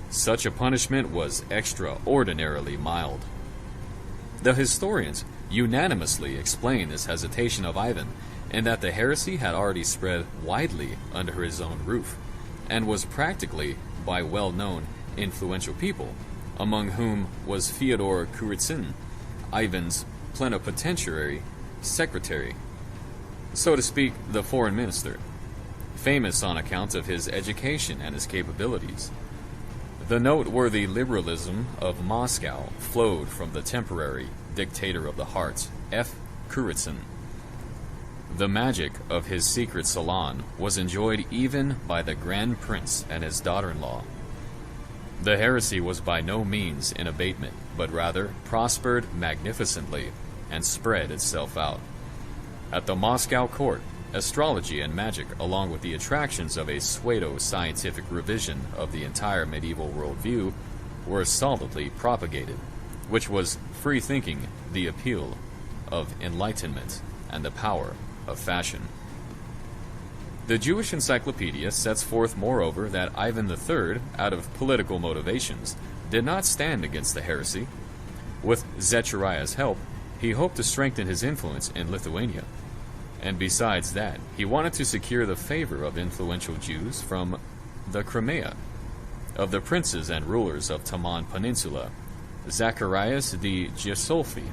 Such a punishment was extraordinarily mild. The historians unanimously explain this hesitation of Ivan in that the heresy had already spread widely under his own roof, and was practically by well-known, influential people, among whom was Fyodor Kurizin, Ivan's plenipotentiary secretary, so to speak, the foreign minister, famous on account of his education and his capabilities. The noteworthy liberalism of Moscow flowed from the temporary dictator of the heart, F. Kurizin. The magic of his secret salon was enjoyed even by the Grand Prince and his daughter-in-law. The heresy was by no means in abatement, but rather prospered magnificently and spread itself out. At the Moscow court, astrology and magic, along with the attractions of a pseudo-scientific revision of the entire medieval worldview, were solidly propagated, which was free thinking, the appeal of enlightenment, and the power of fashion. The Jewish Encyclopedia sets forth, moreover, that Ivan III, out of political motivations, did not stand against the heresy. With Zechariah's help, he hoped to strengthen his influence in Lithuania. And besides that, he wanted to secure the favor of influential Jews from the Crimea, of the princes and rulers of Taman Peninsula, Zacharias the Gisolfi,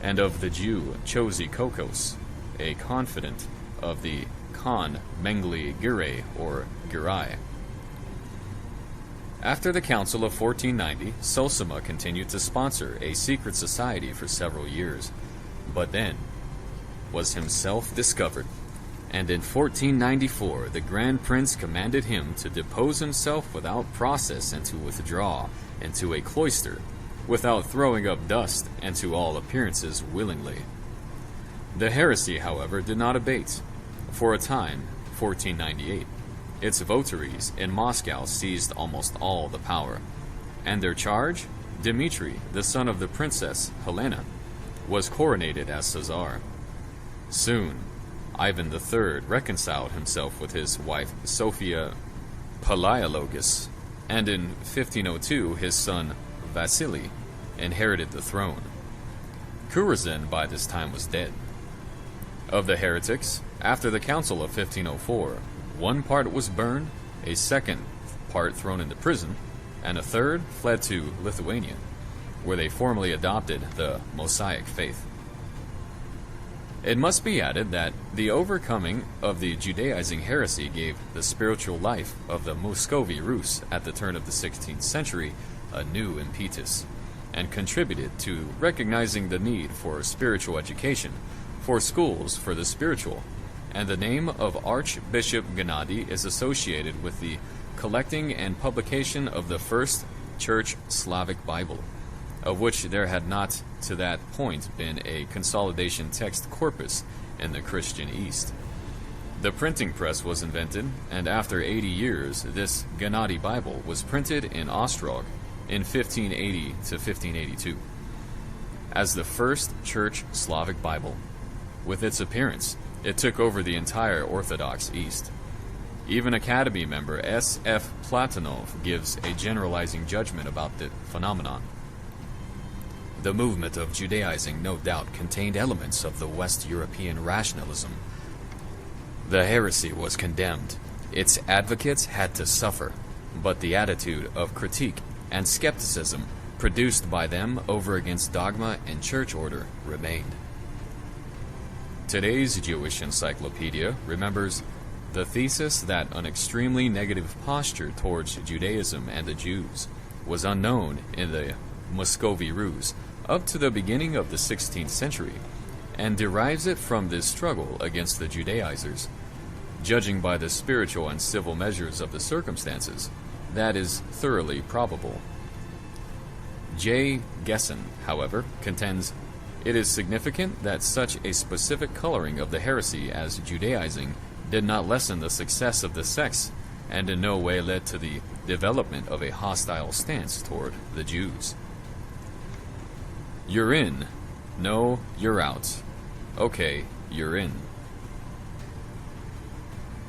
and of the Jew Chosi Kokos, a confidant of the Khan Mengli Giray or Girai. After the Council of 1490, Sosima continued to sponsor a secret society for several years, but then was himself discovered, and in 1494 the Grand Prince commanded him to depose himself without process and to withdraw into a cloister, without throwing up dust, and to all appearances willingly. The heresy, however, did not abate. For a time, 1498, its votaries in Moscow seized almost all the power, and their charge, Dmitri, the son of the princess Helena, was coronated as Khazar. Soon, Ivan III reconciled himself with his wife Sophia Palaiologos, and in 1502 his son Vasily inherited the throne. Kurizin by this time was dead. Of the heretics, after the Council of 1504, one part was burned, a second part thrown into prison, and a third fled to Lithuania, where they formally adopted the Mosaic faith. It must be added that the overcoming of the Judaizing heresy gave the spiritual life of the Muscovy Rus at the turn of the 16th century a new impetus, and contributed to recognizing the need for spiritual education, for schools for the spiritual, and the name of Archbishop Gennady is associated with the collecting and publication of the first Church Slavic Bible, of which there had not to that point been a consolidation text corpus in the Christian East. The printing press was invented, and after 80 years, this Gennady Bible was printed in Ostrog in 1580 to 1582 as the first Church Slavic Bible. With its appearance, it took over the entire Orthodox East. Even Academy member S.F. Platonov gives a generalizing judgment about the phenomenon. The movement of Judaizing no doubt contained elements of the West European rationalism. The heresy was condemned. Its advocates had to suffer, but the attitude of critique and skepticism produced by them over against dogma and church order remained. Today's Jewish Encyclopedia remembers the thesis that an extremely negative posture towards Judaism and the Jews was unknown in the Muscovy Rus up to the beginning of the 16th century, and derives it from this struggle against the Judaizers. Judging by the spiritual and civil measures of the circumstances, that is thoroughly probable. J. Gessen, however, contends it is significant that such a specific coloring of the heresy as Judaizing did not lessen the success of the sects, and in no way led to the development of a hostile stance toward the Jews. You're in. No, you're out. Okay, you're in.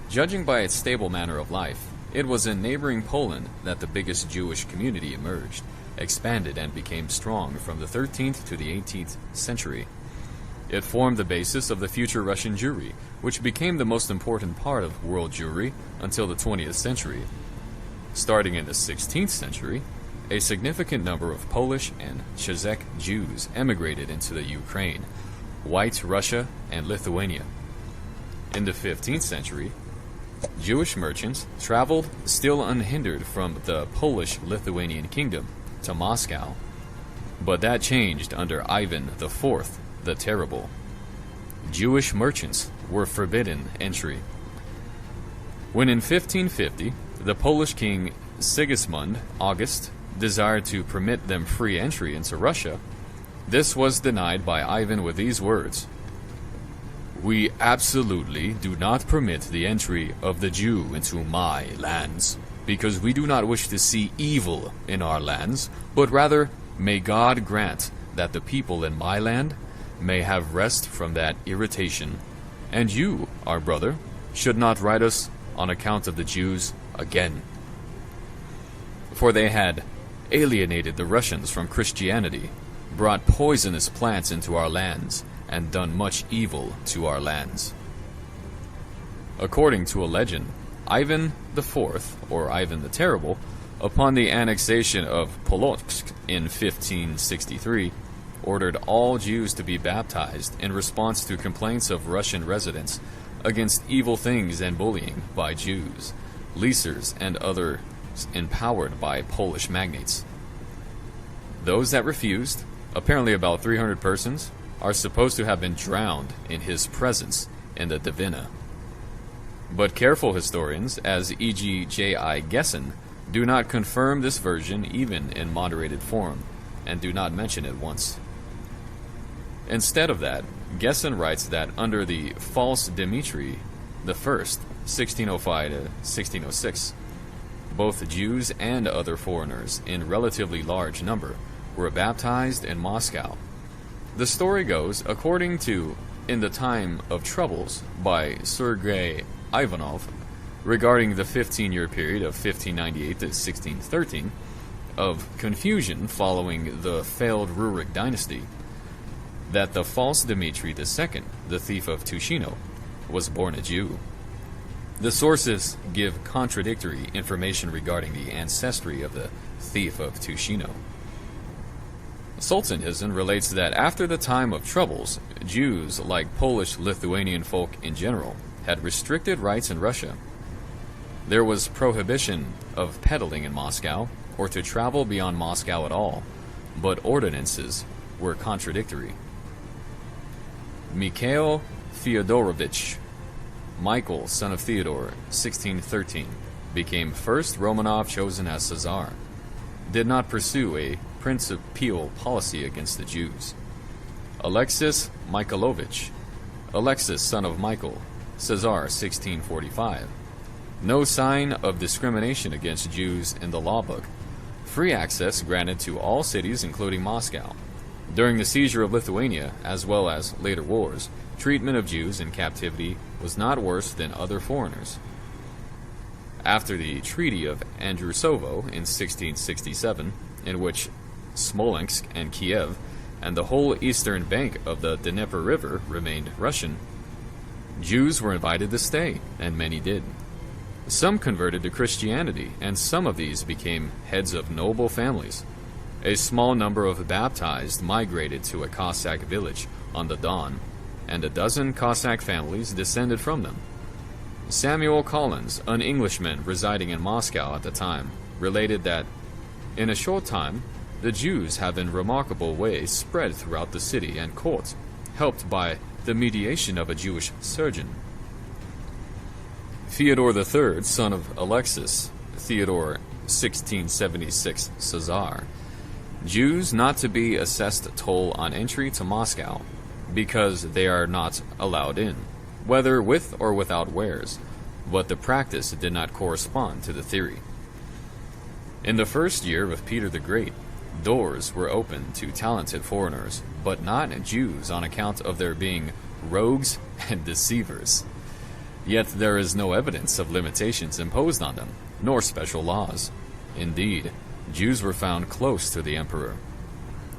Judging by its stable manner of life, it was in neighboring Poland that the biggest Jewish community emerged, expanded, and became strong from the 13th to the 18th century. It formed the basis of the future Russian Jewry, which became the most important part of world Jewry until the 20th century. Starting in the 16th century, a significant number of Polish and Czech Jews emigrated into the Ukraine, White Russia, and Lithuania. In the 15th century, Jewish merchants traveled still unhindered from the Polish-Lithuanian kingdom to Moscow, but that changed under Ivan IV the Terrible. Jewish merchants were forbidden entry. When in 1550, the Polish king Sigismund August desired to permit them free entry into Russia, this was denied by Ivan with these words: "We absolutely do not permit the entry of the Jew into my lands, because we do not wish to see evil in our lands, but rather may God grant that the people in my land may have rest from that irritation, and you, our brother, should not write us on account of the Jews again." For they had alienated the Russians from Christianity, brought poisonous plants into our lands, and done much evil to our lands. According to a legend, Ivan IV, or Ivan the Terrible, upon the annexation of Polotsk in 1563, ordered all Jews to be baptized in response to complaints of Russian residents against evil things and bullying by Jews, leasers, and others empowered by Polish magnates. Those that refused, apparently about 300 persons, are supposed to have been drowned in his presence in the Dvina. But careful historians, as E.G. J.I. Gessen, do not confirm this version even in moderated form, and do not mention it once. Instead of that, Gessen writes that under the false Dmitri I, 1605 to 1606, both Jews and other foreigners in relatively large number were baptized in Moscow. The story goes, according to In the Time of Troubles by Sergei Ivanov, regarding the 15-year period of 1598 to 1613, of confusion following the failed Rurik dynasty, that the false Dmitri II, the thief of Tushino, was born a Jew. The sources give contradictory information regarding the ancestry of the thief of Tushino. Solzhenitsyn relates that after the time of troubles, Jews, like Polish-Lithuanian folk in general, had restricted rights in Russia. There was prohibition of peddling in Moscow, or to travel beyond Moscow at all, but ordinances were contradictory. Mikhail Fyodorovich, Michael, son of Theodore, 1613, became first Romanov chosen as Khazar, did not pursue a principal policy against the Jews. Alexis Mikhailovich, Alexis, son of Michael, Khazar, 1645. No sign of discrimination against Jews in the law book. Free access granted to all cities, including Moscow. During the seizure of Lithuania, as well as later wars, treatment of Jews in captivity was not worse than other foreigners. After the Treaty of Andrusovo in 1667, in which Smolensk and Kiev and the whole eastern bank of the Dnieper River remained Russian, Jews were invited to stay, and many did. Some converted to Christianity, and some of these became heads of noble families. A small number of baptized migrated to a Cossack village on the Don, and a dozen Cossack families descended from them. Samuel Collins, an Englishman residing in Moscow at the time, related that, in a short time, the Jews have in remarkable ways spread throughout the city and court, helped by the mediation of a Jewish surgeon. Theodore III, son of Alexis, Theodore 1676 Khazar, Jews not to be assessed toll on entry to Moscow, because they are not allowed in, whether with or without wares, but the practice did not correspond to the theory. In the first year of Peter the Great, doors were opened to talented foreigners, but not Jews on account of their being rogues and deceivers. Yet there is no evidence of limitations imposed on them, nor special laws. Indeed, Jews were found close to the emperor.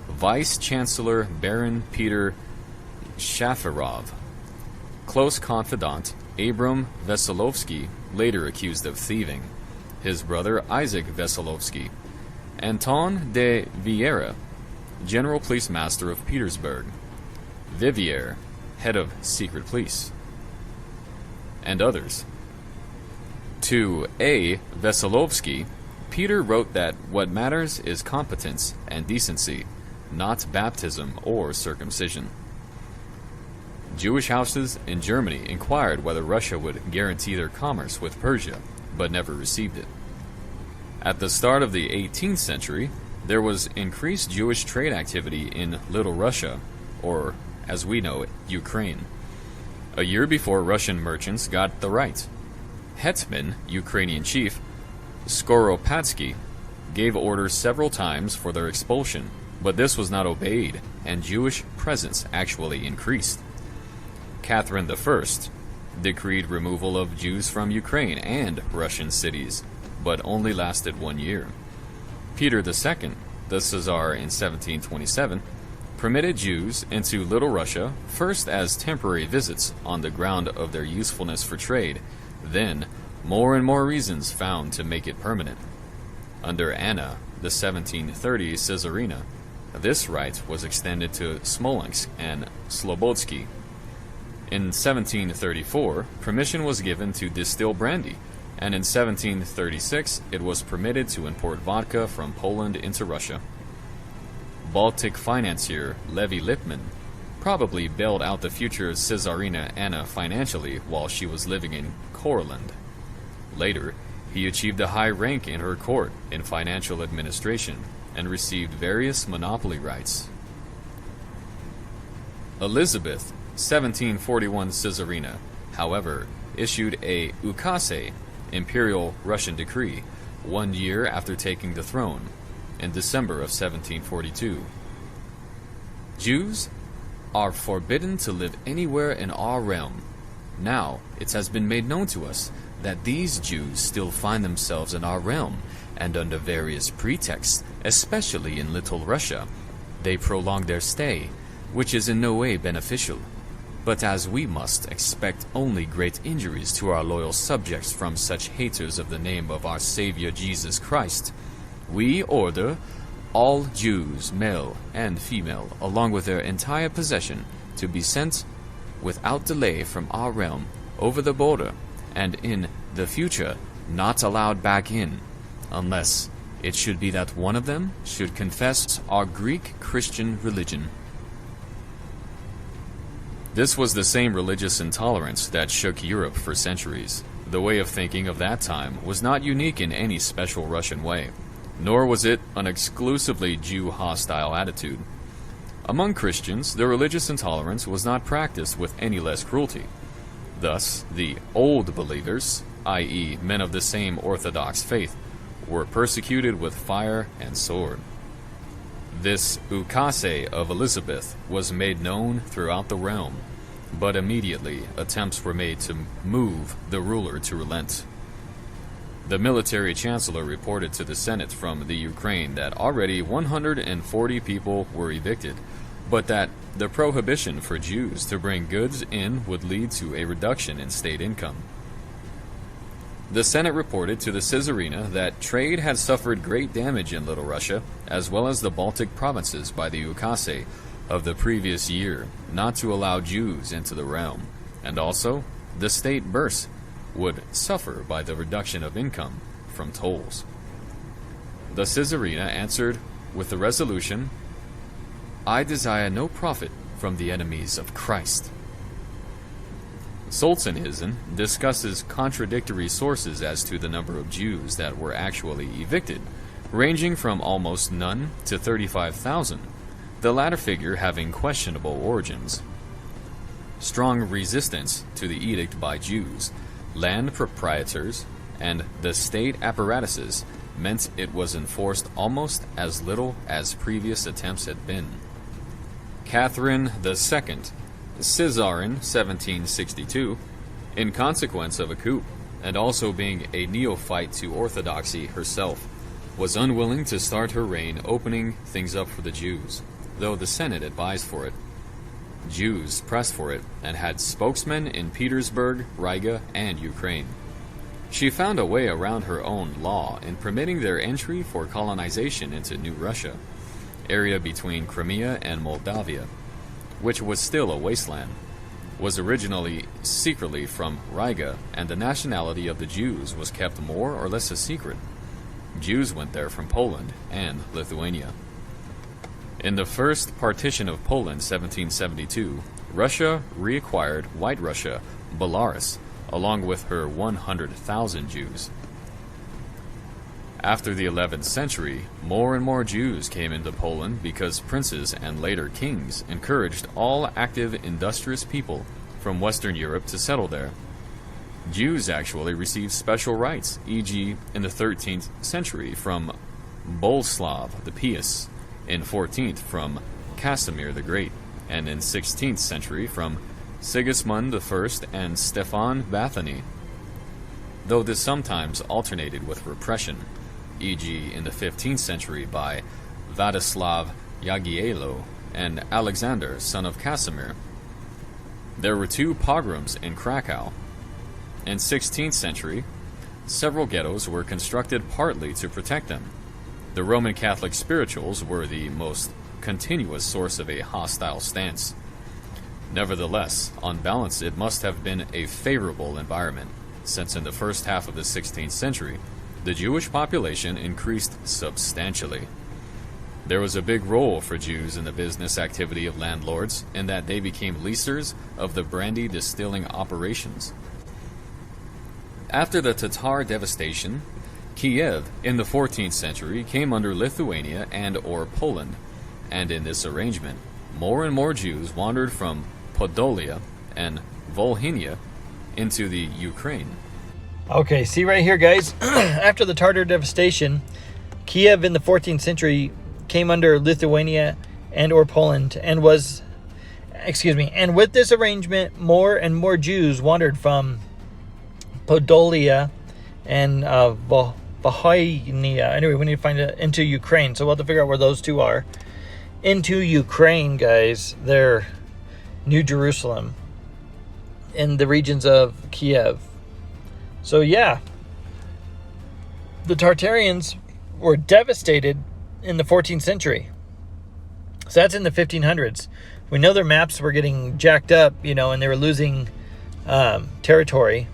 Vice-Chancellor Baron Peter Shafarov, close confidant Abram Veselovsky, later accused of thieving, his brother Isaac Veselovsky, Anton de Vieira, General Police Master of Petersburg, Vivier, head of secret police, and others. To A. Veselovsky, Peter wrote that what matters is competence and decency, not baptism or circumcision. Jewish houses in Germany inquired whether Russia would guarantee their commerce with Persia, but never received it. At the start of the 18th century, there was increased Jewish trade activity in Little Russia, or, as we know it, Ukraine. A year before Russian merchants got the right, Hetman, Ukrainian chief, Skoropadsky, gave orders several times for their expulsion, but this was not obeyed, and Jewish presence actually increased. Catherine I decreed removal of Jews from Ukraine and Russian cities, but only lasted 1 year. Peter II, the Khazar in 1727, permitted Jews into Little Russia first as temporary visits on the ground of their usefulness for trade, then more and more reasons found to make it permanent. Under Anna, the 1730 Caesarina, this right was extended to Smolensk and Slobodsky. In 1734, permission was given to distill brandy, and in 1736 it was permitted to import vodka from Poland into Russia. Baltic financier Levi Lippmann probably bailed out the future Caesarina Anna financially while she was living in Courland. Later, he achieved a high rank in her court in financial administration and received various monopoly rights. Elizabeth, 1741 Caesarina, however, issued a ukase, imperial Russian decree, 1 year after taking the throne, in December of 1742. Jews are forbidden to live anywhere in our realm. Now it has been made known to us that these Jews still find themselves in our realm, and under various pretexts, especially in Little Russia, they prolong their stay, which is in no way beneficial. But as we must expect only great injuries to our loyal subjects from such haters of the name of our Savior Jesus Christ, we order all Jews, male and female, along with their entire possession, to be sent without delay from our realm over the border, and in the future not allowed back in, unless it should be that one of them should confess our Greek Christian religion. This was the same religious intolerance that shook Europe for centuries. The way of thinking of that time was not unique in any special Russian way, nor was it an exclusively Jew-hostile attitude. Among Christians, the religious intolerance was not practiced with any less cruelty. Thus, the old believers, i.e., men of the same Orthodox faith, were persecuted with fire and sword. This ukase of Elizabeth was made known throughout the realm, but immediately attempts were made to move the ruler to relent. The military chancellor reported to the Senate from the Ukraine that already 140 people were evicted, but that the prohibition for Jews to bring goods in would lead to a reduction in state income. The Senate reported to the Caesarina that trade had suffered great damage in Little Russia, as well as the Baltic provinces, by the ukase of the previous year not to allow Jews into the realm, and also the state burse would suffer by the reduction of income from tolls. The Caesarina answered with the resolution, "I desire no profit from the enemies of Christ." Solzhenitsyn discusses contradictory sources as to the number of Jews that were actually evicted, ranging from almost none to 35,000, the latter figure having questionable origins. Strong resistance to the edict by Jews, land proprietors, and the state apparatuses meant it was enforced almost as little as previous attempts had been. Catherine II, Khazar in 1762, in consequence of a coup, and also being a neophyte to orthodoxy herself, was unwilling to start her reign opening things up for the Jews, though the Senate advised for it. Jews pressed for it and had spokesmen in Petersburg, Riga, and Ukraine. She found a way around her own law in permitting their entry for colonization into New Russia, area between Crimea and Moldavia, which was still a wasteland, was originally secretly from Riga, and the nationality of the Jews was kept more or less a secret. Jews went there from Poland and Lithuania. In the first partition of Poland, 1772, Russia reacquired White Russia, Belarus, along with her 100,000 Jews. After the 11th century, more and more Jews came into Poland because princes and later kings encouraged all active, industrious people from Western Europe to settle there. Jews actually received special rights, e.g. in the 13th century from Boleslav the Pious, in 14th from Casimir the Great, and in 16th century from Sigismund I and Stefan Bathany, though this sometimes alternated with repression, e.g. in the 15th century by Vladislav Jagiello and Alexander, son of Casimir. There were 2 pogroms in Krakow. In 16th century, several ghettos were constructed partly to protect them. The Roman Catholic spirituals were the most continuous source of a hostile stance. Nevertheless, on balance, it must have been a favorable environment, since in the first half of the 16th century, the Jewish population increased substantially. There was a big role for Jews in the business activity of landlords, in that they became leasers of the brandy distilling operations. After the Tatar devastation, Kiev in the 14th century came under Lithuania and/or Poland, and in this arrangement, more and more Jews wandered from Podolia and Volhynia into the Ukraine. Okay, see right here, guys. After the Tatar devastation, Kiev in the 14th century came under Lithuania and/or Poland, and with this arrangement, more and more Jews wandered from Podolia and Volhynia. Anyway, we need to find it into Ukraine, so we'll have to figure out where those two are. Into Ukraine, guys. They're New Jerusalem in the regions of Kiev. So yeah, the Tartarians were devastated in the 14th century. So that's in the 1500s. We know their maps were getting jacked up, and they were losing territory.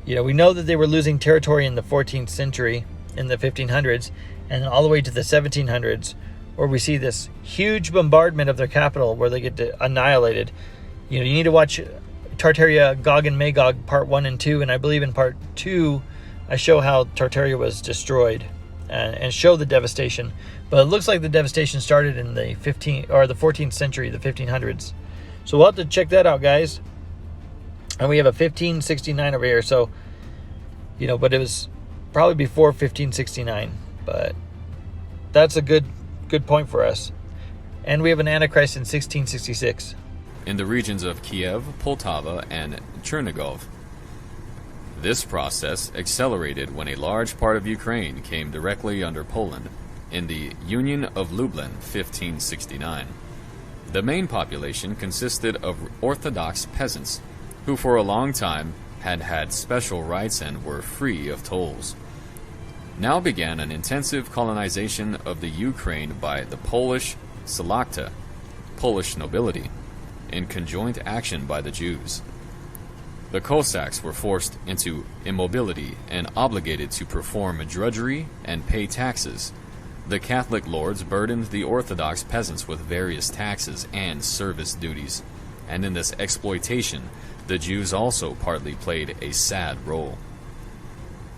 We know that they were losing territory in the 14th century, in the 1500s, and all the way to the 1700s, where we see this huge bombardment of their capital where they get annihilated. You need to watch Tartaria, Gog and Magog, part 1 and 2, and I believe in part 2, I show how Tartaria was destroyed and show the devastation. But it looks like the devastation started in the 14th century, the 1500s. So we'll have to check that out, guys. And we have a 1569 over here, so, but it was probably before 1569. But that's a good point for us. And we have an Antichrist in 1666. In the regions of Kiev, Poltava, and Chernigov. This process accelerated when a large part of Ukraine came directly under Poland in the Union of Lublin, 1569. The main population consisted of Orthodox peasants, who for a long time had special rights and were free of tolls. Now began an intensive colonization of the Ukraine by the Polish Szlachta, Polish nobility, in conjoint action by the Jews. The Cossacks were forced into immobility and obligated to perform drudgery and pay taxes. The Catholic lords burdened the Orthodox peasants with various taxes and service duties, and in this exploitation, the Jews also partly played a sad role.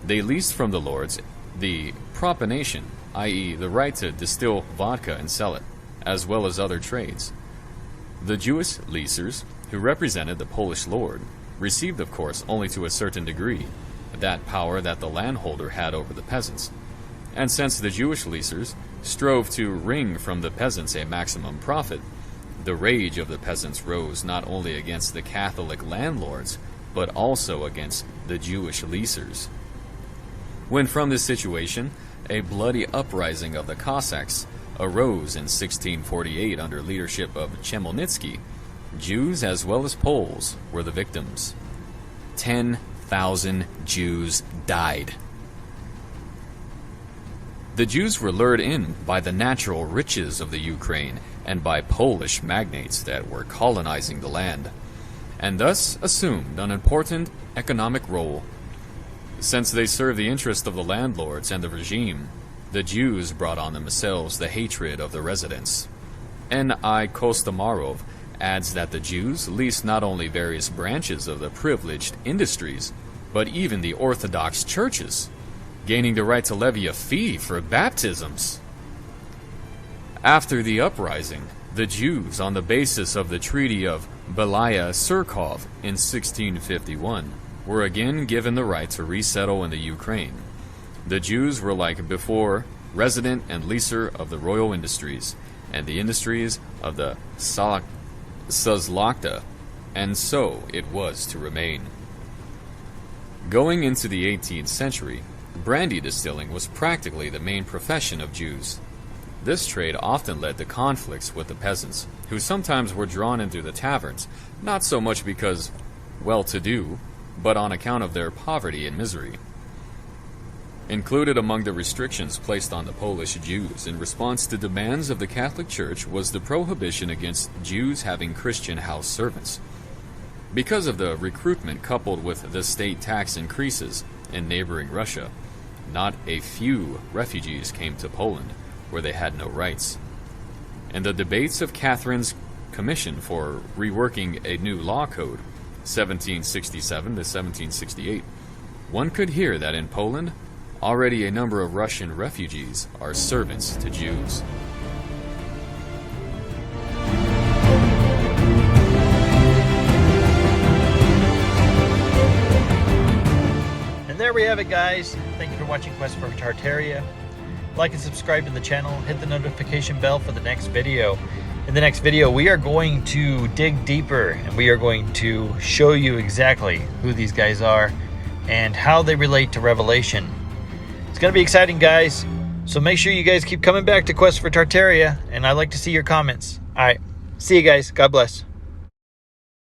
They leased from the lords the propination, i.e. the right to distill vodka and sell it, as well as other trades. The Jewish leasers, who represented the Polish lord, received, of course, only to a certain degree, that power that the landholder had over the peasants. And since the Jewish leasers strove to wring from the peasants a maximum profit, the rage of the peasants rose not only against the Catholic landlords, but also against the Jewish leasers. When from this situation, a bloody uprising of the Cossacks arose in 1648 under leadership of Chmielnicki, Jews as well as Poles were the victims. 10,000 Jews died. The Jews were lured in by the natural riches of the Ukraine and by Polish magnates that were colonizing the land, and thus assumed an important economic role. Since they served the interest of the landlords and the regime, the Jews brought on themselves the hatred of the residents. N.I. Kostomarov adds that the Jews leased not only various branches of the privileged industries, but even the Orthodox churches, gaining the right to levy a fee for baptisms. After the uprising, the Jews, on the basis of the Treaty of Belaya-Surkov in 1651, were again given the right to resettle in the Ukraine. The Jews were, like before, resident and leaser of the royal industries and the industries of the Sazlakta, and so it was to remain. Going into the 18th century, brandy distilling was practically the main profession of Jews. This trade often led to conflicts with the peasants, who sometimes were drawn into the taverns, not so much because well-to-do, but on account of their poverty and misery. Included among the restrictions placed on the Polish Jews in response to demands of the Catholic Church was the prohibition against Jews having Christian house servants. Because of the recruitment coupled with the state tax increases in neighboring Russia, not a few refugees came to Poland, where they had no rights. In the debates of Catherine's Commission for reworking a new law code, 1767 to 1768, one could hear that in Poland, already a number of Russian refugees are servants to Jews. And there we have it, guys. Thank you for watching Quest for Tartaria. Like and subscribe to the channel. Hit the notification bell for the next video. In the next video, we are going to dig deeper and we are going to show you exactly who these guys are and how they relate to Revelation. It's going to be exciting, guys. So make sure you guys keep coming back to Quest for Tartaria, and I'd like to see your comments. All right. See you guys. God bless.